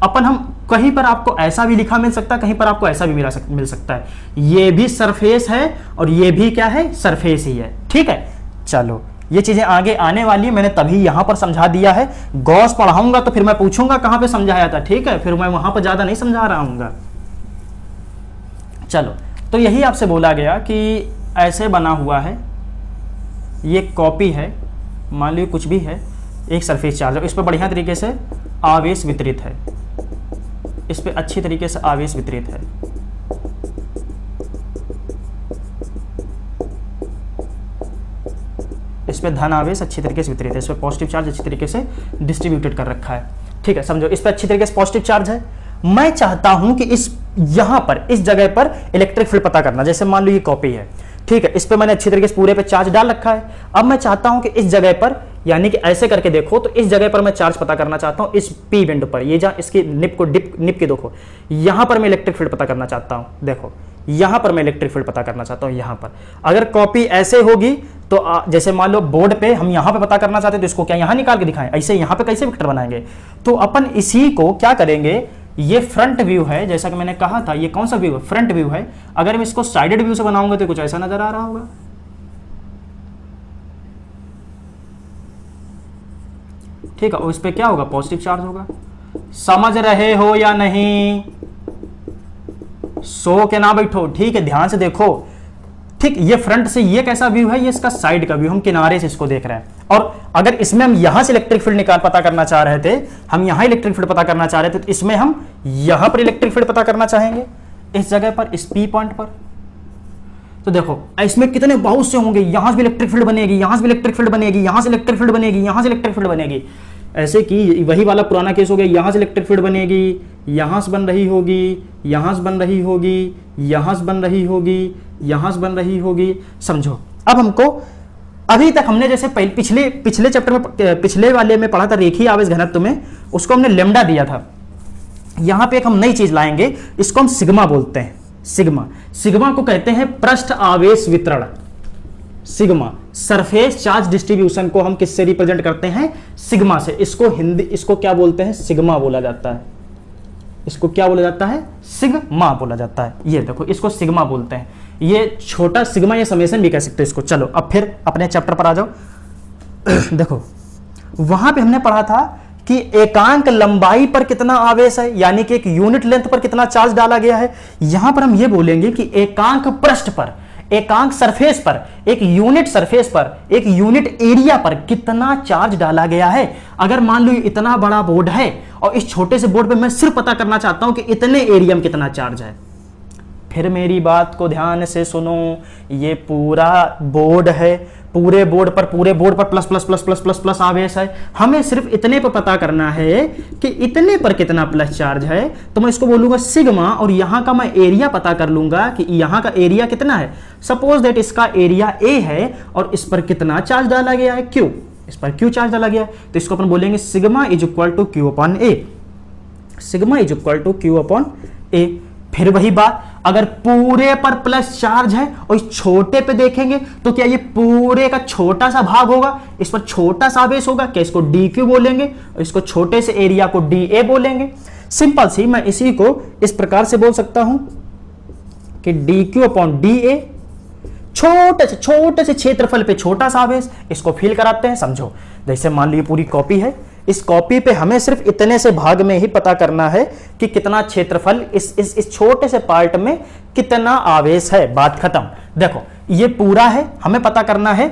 अपन हम कहीं पर आपको ऐसा भी लिखा मिल सकता है, कहीं पर आपको ऐसा भी मिल सकता है। ये भी सरफेस है और ये भी क्या है, सरफेस ही है। ठीक है, चलो ये चीजें आगे आने वाली है, मैंने तभी यहां पर समझा दिया है। गॉस पढ़ाऊंगा तो फिर मैं पूछूंगा कहां पे समझाया था। ठीक है, फिर मैं वहां पर ज्यादा नहीं समझा रहा हूंगा। चलो, तो यही आपसे बोला गया कि ऐसे बना हुआ है, ये कॉपी है, मान लीजिए कुछ भी है, एक सरफेस चार्ज है, इस पर बढ़िया तरीके से आवेश वितरित है, इस पर अच्छी तरीके से आवेश वितरित है। इस पे धन आवेश अच्छी तरीके से वितरित है, इस पे पॉजिटिव चार्ज अच्छी तरीके से डिस्ट्रीब्यूटेड कर रखा है। ठीक है, समझो, इस पे अच्छी तरीके से पॉजिटिव चार्ज है। मैं चाहता हूं कि इस यहां पर, इस जगह पर इलेक्ट्रिक फील्ड पता करना। जैसे मान लो ये कॉपी है, ठीक है, इस पे मैंने अच्छी तरीके से पूरे पे चार्ज डाल रखा है। अब मैं चाहता हूं कि इस जगह पर, यानी कि ऐसे करके देखो तो इस जगह पर मैं चार्ज पता करना चाहता हूं, इस पी बिंदु पर, ये जहां इसकी निप को निप के देखो, यहां पर मैं इलेक्ट्रिक फील्ड पता करना चाहता हूं। देखो, यहां पर मैं इलेक्ट्रिक फील्ड पता करना चाहता हूं। यहां पर अगर कॉपी ऐसे होगी तो जैसे मान लो बोर्ड पे हम यहां पे पता करना चाहते हैं तो इसको क्या यहां निकाल के दिखाएं? ऐसे यहां पे कैसे वेक्टर बनाएंगे? तो अपन इसी को क्या करेंगे, ये फ्रंट व्यू है, जैसा कि मैंने कहा था, ये कौन सा व्यू है, फ्रंट व्यू है। अगर मैं इसको साइडेड व्यू से बनाऊंगा तो कुछ ऐसा नजर आ रहा होगा। ठीक है, और इस पे क्या होगा, पॉजिटिव चार्ज होगा। समझ रहे हो या नहीं? सो के ना बैठो। ठीक है, ध्यान से देखो। ठीक, ये फ्रंट से ये कैसा व्यू है, ये इसका साइड का व्यू, हम किनारे से इसको देख रहे हैं। और अगर इसमें हम यहां से इलेक्ट्रिक फील्ड निकाल पता करना चाह रहे थे, हम यहां इलेक्ट्रिक फील्ड पता करना चाह रहे थे, तो इसमें हम यहां पर इलेक्ट्रिक फील्ड पता करना चाहेंगे, इस जगह पर, इस पी पॉइंट पर। तो देखो इसमें कितने बहुत से होंगे, यहां से भी इलेक्ट्रिक फील्ड बनेगी, यहां से भी इलेक्ट्रिक फील्ड बनेगी, यहां से इलेक्ट्रिक फील्ड बनेगी, यहां से इलेक्ट्रिक फील्ड बनेगी। ऐसे कि वही वाला पुराना केस हो गया, यहां से इलेक्ट्रिक फील्ड बनेगी, यहां से बन रही होगी, यहां से बन रही होगी, यहां से बन रही होगी, यहां से बन रही होगी। समझो अब हमको अभी तक हमने जैसे पिछले चैप्टर में पिछले वाले में पढ़ा था रेखीय आवेश घनत्व में, उसको हमने लेमडा दिया था। यहां पे एक हम नई चीज लाएंगे, इसको हम सिग्मा बोलते हैं। सिग्मा को कहते हैं पृष्ठ आवेश वितरण। सिग्मा सरफेस चार्ज डिस्ट्रीब्यूशन को हम किससे रिप्रेजेंट करते हैं? सिग्मा से। इसको क्या बोलते हैं? सिग्मा बोला जाता है। इसको क्या बोला जाता है? सिग्मा बोला जाता है। ये देखो इसको सिग्मा बोलते हैं। ये छोटा सिग्मा या समेशन भी कह सकते हो इसको। चलो अब फिर अपने चैप्टर पर आ जाओ। देखो वहां पे हमने पढ़ा था कि एकांक लंबाई पर कितना आवेश है, यानी कि एक यूनिट लेंथ पर कितना चार्ज डाला गया है। यहां पर हम ये बोलेंगे कि एकांक पृष्ठ पर, एकांक सरफेस पर, एक यूनिट सरफेस पर, एक यूनिट एरिया पर कितना चार्ज डाला गया है। अगर मान लो इतना बड़ा बोर्ड है और इस छोटे से बोर्ड पे मैं सिर्फ पता करना चाहता हूं कि इतने एरिया में कितना चार्ज है, फिर मेरी बात को ध्यान से सुनो। ये पूरा बोर्ड है, पूरे बोर्ड पर plus plus plus plus plus plus आवेश है। हमें सिर्फ इतने पर पता करना है कि इतने पर कितना प्लस चार्ज है, तो मैं इसको बोलूंगा सिग्मा, और यहां का मैं एरिया पता कर लूंगा कि यहां का एरिया कितना है। सपोज दैट इसका एरिया ए है और इस पर कितना चार्ज डाला गया है, क्यू। इस पर क्यू चार्ज डाला गया है, तो इसको अपन बोलेंगे sigma is equal to q upon a. Sigma is equal to q upon a. फिर वही बात, अगर पूरे पर प्लस चार्ज है और इस छोटे पे देखेंगे तो क्या ये पूरे का छोटा सा भाग होगा, इस पर छोटा सा आवेश होगा, क्या इसको डी क्यू बोलेंगे और इसको छोटे से एरिया को डी ए बोलेंगे। सिंपल सी, मैं इसी को इस प्रकार से बोल सकता हूं कि D Q upon D A, छोटे से क्षेत्रफल पे छोटा सा आवेश, इसको फील कराते हैं। समझो जैसे मान लीजिए पूरी कॉपी है, इस कॉपी पे हमें सिर्फ इतने से भाग में ही पता करना है कि कितना क्षेत्रफल, इस छोटे से पार्ट में कितना आवेश है। बात खत्म। देखो ये पूरा है, हमें पता करना है।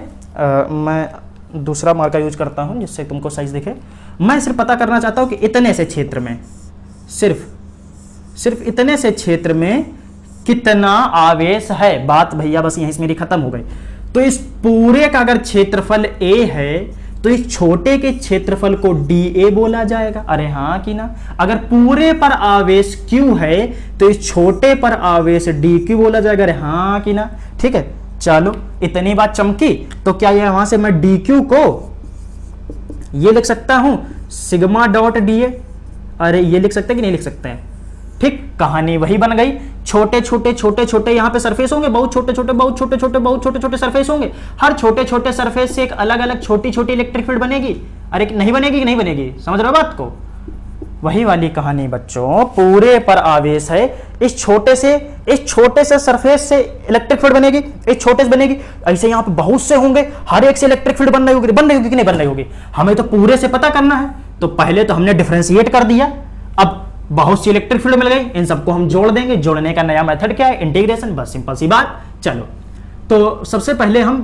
मैं दूसरा मार्कर यूज करता हूं जिससे तुमको साइज दिखे। मैं सिर्फ पता करना चाहता हूं कि इतने से क्षेत्र में, सिर्फ इतने से क्षेत्र में कितना आवेश है। बात भैया बस यहीं से मेरी खत्म हो गई। तो इस पूरे का अगर क्षेत्रफल ए है तो इस छोटे के क्षेत्रफल को डी ए बोला जाएगा। अरे हाँ कि ना। अगर पूरे पर आवेश Q है तो इस छोटे पर आवेश डी क्यू बोला जाएगा। अरे हाँ कि ना। ठीक है, चलो इतनी बात चमकी। तो क्या ये वहां से मैं डी क्यू को ये लिख सकता हूं सिग्मा डॉट डी ए। अरे ये लिख सकते हैं कि नहीं लिख सकते हैं? ठीक, कहानी वही बन गई। छोटे छोटे यहाँ पे सरफेस होंगे, बहुत छोटे छोटे सरफेस होंगे। हर छोटे छोटे सरफेस से एक अलग अलग छोटी छोटी इलेक्ट्रिक फील्ड बनेगी। अरे नहीं बनेगी कि नहीं बनेगी? समझ रहे हो बात को? वही वाली कहानी बच्चों, पूरे पर आवेश है, इस छोटे से सरफेस से इलेक्ट्रिक फील्ड बनेगी, इस छोटे से बनेगी। ऐसे यहाँ पे बहुत से होंगे, हर एक से इलेक्ट्रिक फील्ड बन रही होगी कि नहीं बन रही होगी। हमें तो पूरे से पता करना है। तो पहले तो हमने डिफरेंशिएट कर दिया, अब बहुत सी इलेक्ट्रिक फील्ड मिल गई, इन सबको हम जोड़ देंगे। जोड़ने का नया मेथड क्या है? इंटीग्रेशन। बस सिंपल सी बात। चलो तो सबसे पहले हम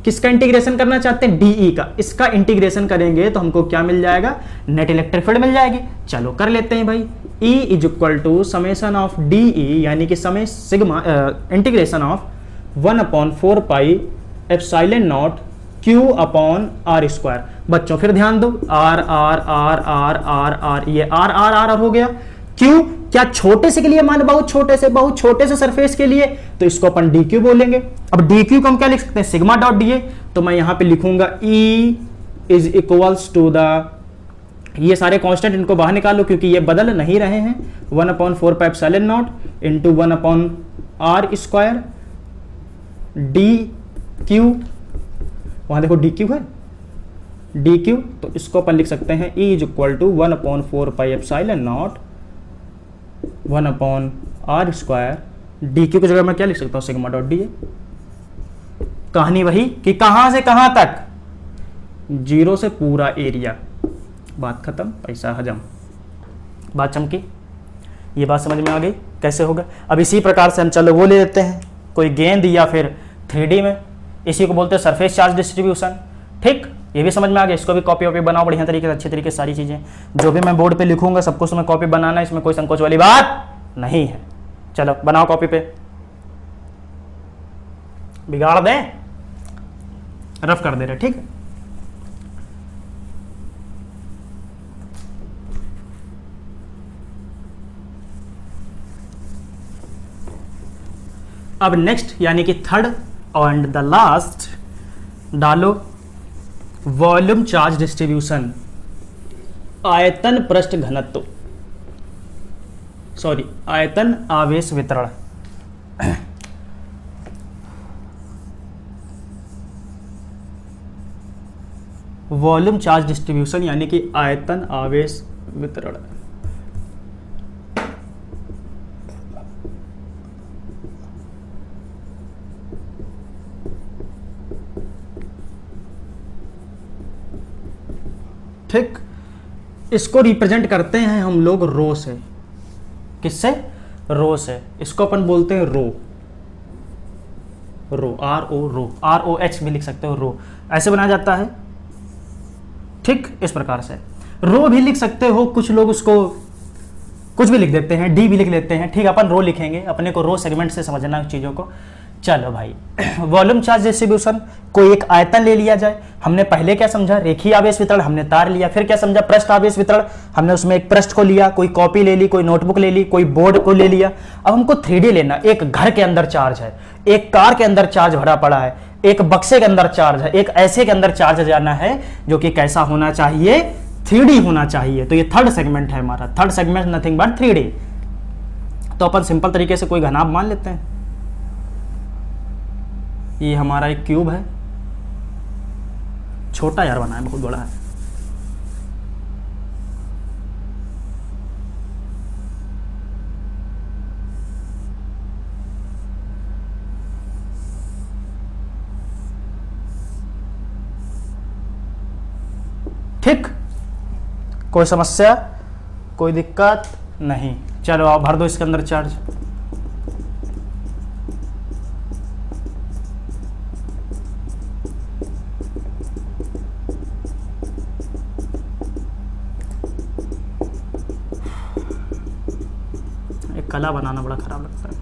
किसका इंटीग्रेशन करना चाहते हैं? डीई का। इसका इंटीग्रेशन करेंगे तो हमको क्या मिल जाएगा? नेट इलेक्ट्रिक फील्ड मिल जाएगी। चलो कर लेते हैं भाई। E is equal to summation of DE, यानी कि समय sigma integration of 1/4 pi epsilon naught Q upon R square. बच्चों फिर ध्यान दो, R R R R R R, ये आर आर आर हो गया। क्यों? क्या छोटे से के लिए मान बहुत छोटे से सरफेस के लिए, तो इसको अपन डी क्यू बोलेंगे। अब डी क्यू को हम क्या लिख सकते हैं? Sigma dot D A. तो मैं यहां पे लिखूंगा E is equals to the, ये सारे कांस्टेंट इनको बाहर निकालो क्योंकि ये बदल नहीं रहे हैं, 1/4 pi epsilon naught into 1/r square D Q. वहां देखो डी क्यू है, डी क्यू। तो इसको अपन लिख सकते हैं E is equal to 1/4 pi epsilon naught 1/r square D Q की जगह मैं क्या लिख सकता हूं? Sigma dot D A. कहानी वही कि कहां से कहां तक? 0 से पूरा एरिया। बात खत्म, पैसा हजम। बात चमकी? ये बात समझ में आ गई कैसे होगा? अब इसी प्रकार से हम चलो वो ले लेते हैं, कोई गेंद या फिर 3D में, इसी को बोलते हैं सरफेस चार्ज डिस्ट्रीब्यूशन। ठीक, ये भी समझ में आ गया। इसको भी कॉपी वॉपी बनाओ बढ़िया तरीके से, अच्छे तरीके से। सारी चीजें जो भी मैं बोर्ड पे लिखूंगा सबको उसमें कॉपी बनाना है, इसमें कोई संकोच वाली बात नहीं है। चलो बनाओ कॉपी पे। बिगाड़ दें, रफ कर दे रहे, ठीक है। अब नेक्स्ट यानी कि थर्ड एंड द लास्ट डालो वॉल्यूम चार्ज डिस्ट्रीब्यूशन, आयतन पृष्ठ घनत्व, सॉरी आयतन आवेश वितरण। वॉल्यूम चार्ज डिस्ट्रीब्यूशन यानी कि आयतन आवेश वितरण। ठीक, इसको रिप्रेजेंट करते हैं हम लोग रो से। किससे? रो से। इसको अपन बोलते हैं रो, रो आर ओ, रो आर ओ एच भी लिख सकते हो, रो ऐसे बनाया जाता है। ठीक, इस प्रकार से रो भी लिख सकते हो, कुछ लोग उसको कुछ भी लिख देते हैं, डी भी लिख लेते हैं। ठीक, अपन रो लिखेंगे, अपने को रो सेगमेंट से समझना चीजों को। चलो भाई, वॉल्यूम चार्ज डिस्ट्रीब्यूशन, कोई एक आयतन ले लिया जाए। हमने पहले क्या समझा? रेखीय आवेश वितरण, हमने तार लिया। फिर क्या समझा? पृष्ठ आवेश वितरण, हमने उसमें एक पृष्ठ को लिया, कोई कॉपी ले ली, कोई नोटबुक ले ली, कोई बोर्ड को ले लिया। अब हमको 3D लेना। एक घर के अंदर चार्ज है, एक कार के अंदर चार्ज भरा पड़ा है, एक बक्से के अंदर चार्ज है, एक ऐसे के अंदर चार्ज जाना है जो कि कैसा होना चाहिए? 3D होना चाहिए। तो ये थर्ड सेगमेंट है हमारा। Third segment nothing but 3D। तो अपन सिंपल तरीके से कोई घनाभ मान लेते हैं। ये हमारा एक क्यूब है, छोटा यार बना है, बहुत बड़ा है। ठीक, कोई समस्या, कोई दिक्कत नहीं। चलो आप भर दो इसके अंदर चार्ज। एक कला बनाना बड़ा खराब लगता है।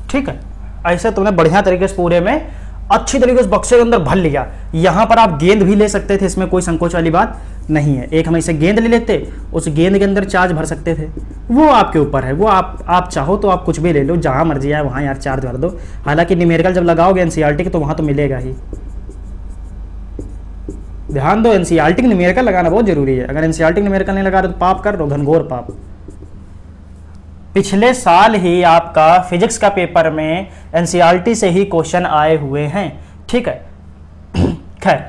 ठीक है, ऐसे तुमने बढ़िया तरीके से पूरे में अच्छी तरीके से बक्से के अंदर भर लिया। यहां पर आप गेंद भी ले सकते थे, इसमें कोई संकोच वाली बात नहीं है। एक हम इसे गेंद ले लेते, उस गेंद के अंदर चार्ज भर सकते थे। वो आपके ऊपर है, वो आप चाहो तो आप कुछ भी ले लो, जहां मर्जी आए वहां यार चार्ज भर दो। हालांकि न्यूमेरिकल जब लगाओगे एनसीईआरटी के तो वहां तो मिलेगा ही। ध्यान दो, एनसीईआरटी की न्यूमेरिकल लगाना बहुत जरूरी है। अगर एनसीईआरटी न्यूमेरिकल नहीं लगा रहे तो पाप कर रहे हो, घनघोर पाप। पिछले साल ही आपका फिजिक्स का पेपर में एनसीईआरटी से ही क्वेश्चन आए हुए हैं। ठीक है, खैर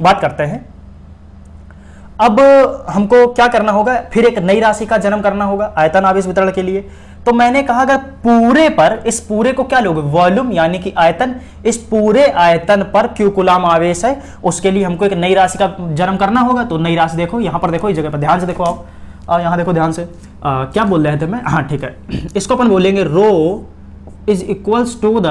बात करते हैं। अब हमको क्या करना होगा? फिर एक नई राशि का जन्म करना होगा आयतन आवेश वितरण के लिए। तो मैंने कहा अगर पूरे पर, इस पूरे को क्या लोगे? वॉल्यूम यानी कि आयतन। इस पूरे आयतन पर क्यू कूलाम आवेश है, उसके लिए हमको एक नई राशि का जन्म करना होगा। तो नई राशि देखो, यहां पर देखो, इस जगह पर ध्यान से देखो आप, यहां देखो ध्यान से। क्या बोल रहे थे मैं? हाँ ठीक है, इसको अपन बोलेंगे rho is equals to the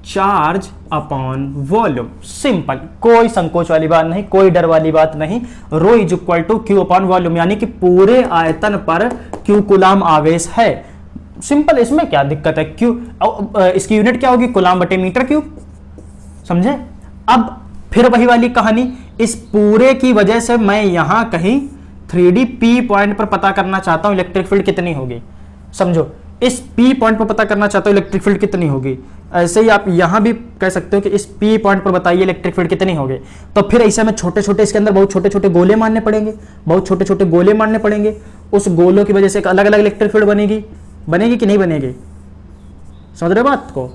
charge upon volume. Simple, कोई संकोच वाली बात नहीं, कोई डर वाली बात नहीं। Rho is equal to q upon volume, यानी कि पूरे आयतन पर क्यू कूलाम आवेश है। सिंपल, इसमें क्या दिक्कत है? क्यू, इसकी यूनिट क्या होगी? कूलाम बटे मीटर क्यूब। समझे? अब फिर वही वाली कहानी, इस पूरे की वजह से मैं यहां कहीं 3D P पॉइंट पर पता करना चाहता हूं इलेक्ट्रिक फील्ड कितनी होगी। समझो, इस P पॉइंट पर पता करना चाहता हूं इलेक्ट्रिक फील्ड कितनी होगी। ऐसे ही आप यहां भी कह सकते हो कि इस P पॉइंट पर बताइए इलेक्ट्रिक फील्ड कितनी होगी। तो फिर ऐसे में छोटे छोटे इसके अंदर बहुत छोटे छोटे गोले मारने पड़ेंगे, बहुत छोटे छोटे गोले मारने पड़ेंगे। उस गोलों की वजह से एक अलग अलग इलेक्ट्रिक फील्ड बनेगी। बनेगी कि नहीं बनेगी? समझ रहे बात को?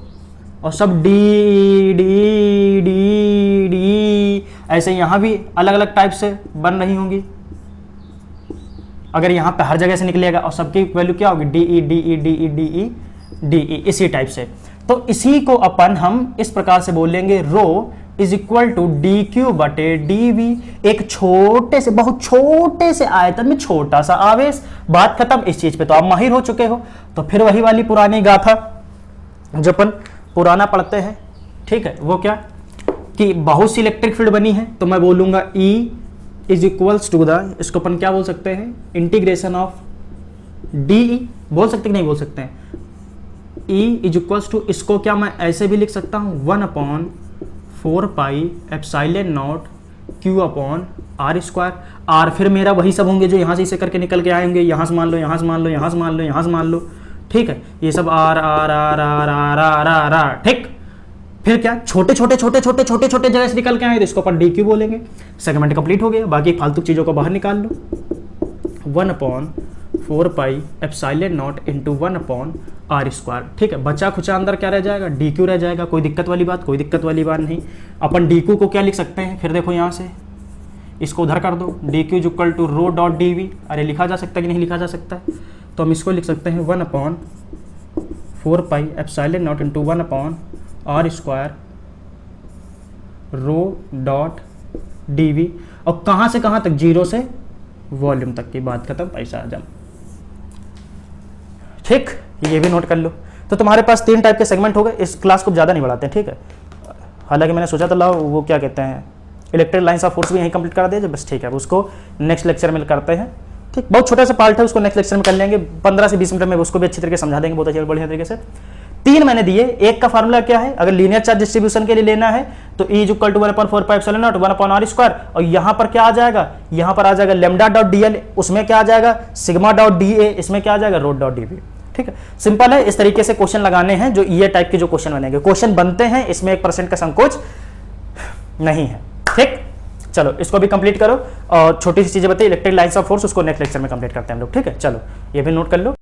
और सब डी डी डी डी ऐसे यहां भी अलग अलग टाइप से बन रही होंगी। अगर यहां पे हर जगह से निकलेगा और सबकी वैल्यू क्या होगी? D E D E D E D E D E, इसी टाइप से। तो इसी को अपन हम इस प्रकार से बोलेंगे, rho is equal to d q बटे डी वी। एक छोटे से, बहुत छोटे से आयतन में छोटा सा आवेश। बात खत्म। इस चीज पे तो आप माहिर हो चुके हो। तो फिर वही वाली पुरानी गाथा जो अपन पुराना पढ़ते हैं, ठीक है, वो क्या कि बहुत सी इलेक्ट्रिक फील्ड बनी है, तो मैं बोलूंगा E is equals to the, इसको अपन क्या बोल सकते हैं, इंटीग्रेशन ऑफ डी, बोल सकते कि नहीं बोल सकते हैं, ई इज इक्वल्स टू, इसको क्या मैं ऐसे भी लिख सकता हूँ 1/4 pi epsilon naught Q upon R square. R फिर मेरा वही सब होंगे जो यहाँ से इसे करके निकल के आएंगे, यहाँ से मान लो, यहाँ से मान लो, यहाँ से मान लो, यहाँ से मान लो, ठीक है, ये सब R R R R R R R R, ठीक। फिर क्या, छोटे छोटे छोटे छोटे छोटे छोटे जगह से निकल के आए तो इसको अपन डी क्यू बोलेंगे। सेगमेंट कंप्लीट हो गया, बाकी फालतू चीज़ों को बाहर निकाल लो। 1/4 pi epsilon naught into 1/r square, ठीक है। बचा खुचा अंदर क्या रह जाएगा, डी क्यू रह जाएगा। कोई दिक्कत वाली बात, कोई दिक्कत वाली बात नहीं। अपन डी क्यू को क्या लिख सकते हैं, फिर देखो यहाँ से इसको उधर कर दो, D Q equal to rho dot D V. अरे लिखा जा सकता है कि नहीं लिखा जा सकता है, तो हम इसको लिख सकते हैं 1/4 pi epsilon naught into 1/r square rho dot D V. और कहाँ से कहाँ तक, जीरो से वॉल्यूम तक की बात खत्म, पैसा आ जाम, ठीक। ये भी नोट कर लो। तो तुम्हारे पास 3 टाइप के सेगमेंट हो गए। इस क्लास को ज़्यादा नहीं बढ़ाते हैं, ठीक है। हालांकि मैंने सोचा था लाओ वो क्या कहते हैं, इलेक्ट्रिक लाइन्स ऑफ फोर्स भी यहीं कंप्लीट कर दिया, बस ठीक है, उसको नेक्स्ट लेक्चर में करते हैं, ठीक। बहुत छोटा सा पार्ट है, उसको नेक्स्ट लेक्चर में कर लेंगे, 15 से 20 मिनट में उसको भी अच्छी तरीके से समझा देंगे, बहुत अच्छे बढ़िया तरीके से। 3 मैंने दिए, एक का फार्मूला क्या है, अगर लीनियर चार्ज डिस्ट्रीब्यूशन के लिए लेना है तो E equal to 1/4 pi epsilon naught 1/r square, और यहाँ पर क्या आ जाएगा, यहाँ पर आ जाएगा लैम्डा डॉट dl, उसमें क्या आ जाएगा सिग्मा डॉट dA, इसमें क्या आ जाएगा रो डॉट dB, ठीक है। सिंपल है, इस तरीके से क्वेश्चन लगाने हैं जो ये टाइप के जो क्वेश्चन बनेंगे, क्वेश्चन बनते हैं, इसमें 1% का संकोच नहीं है, ठीक। चलो इसको भी कंप्लीट करो, और छोटी सी चीजें बताइए, इलेक्ट्रिक लाइन्स ऑफ फोर्स, उसको नेक्स्ट लेक्चर में कंप्लीट करते हैं हम लोग, ठीक है। चलो ये भी नोट कर लो।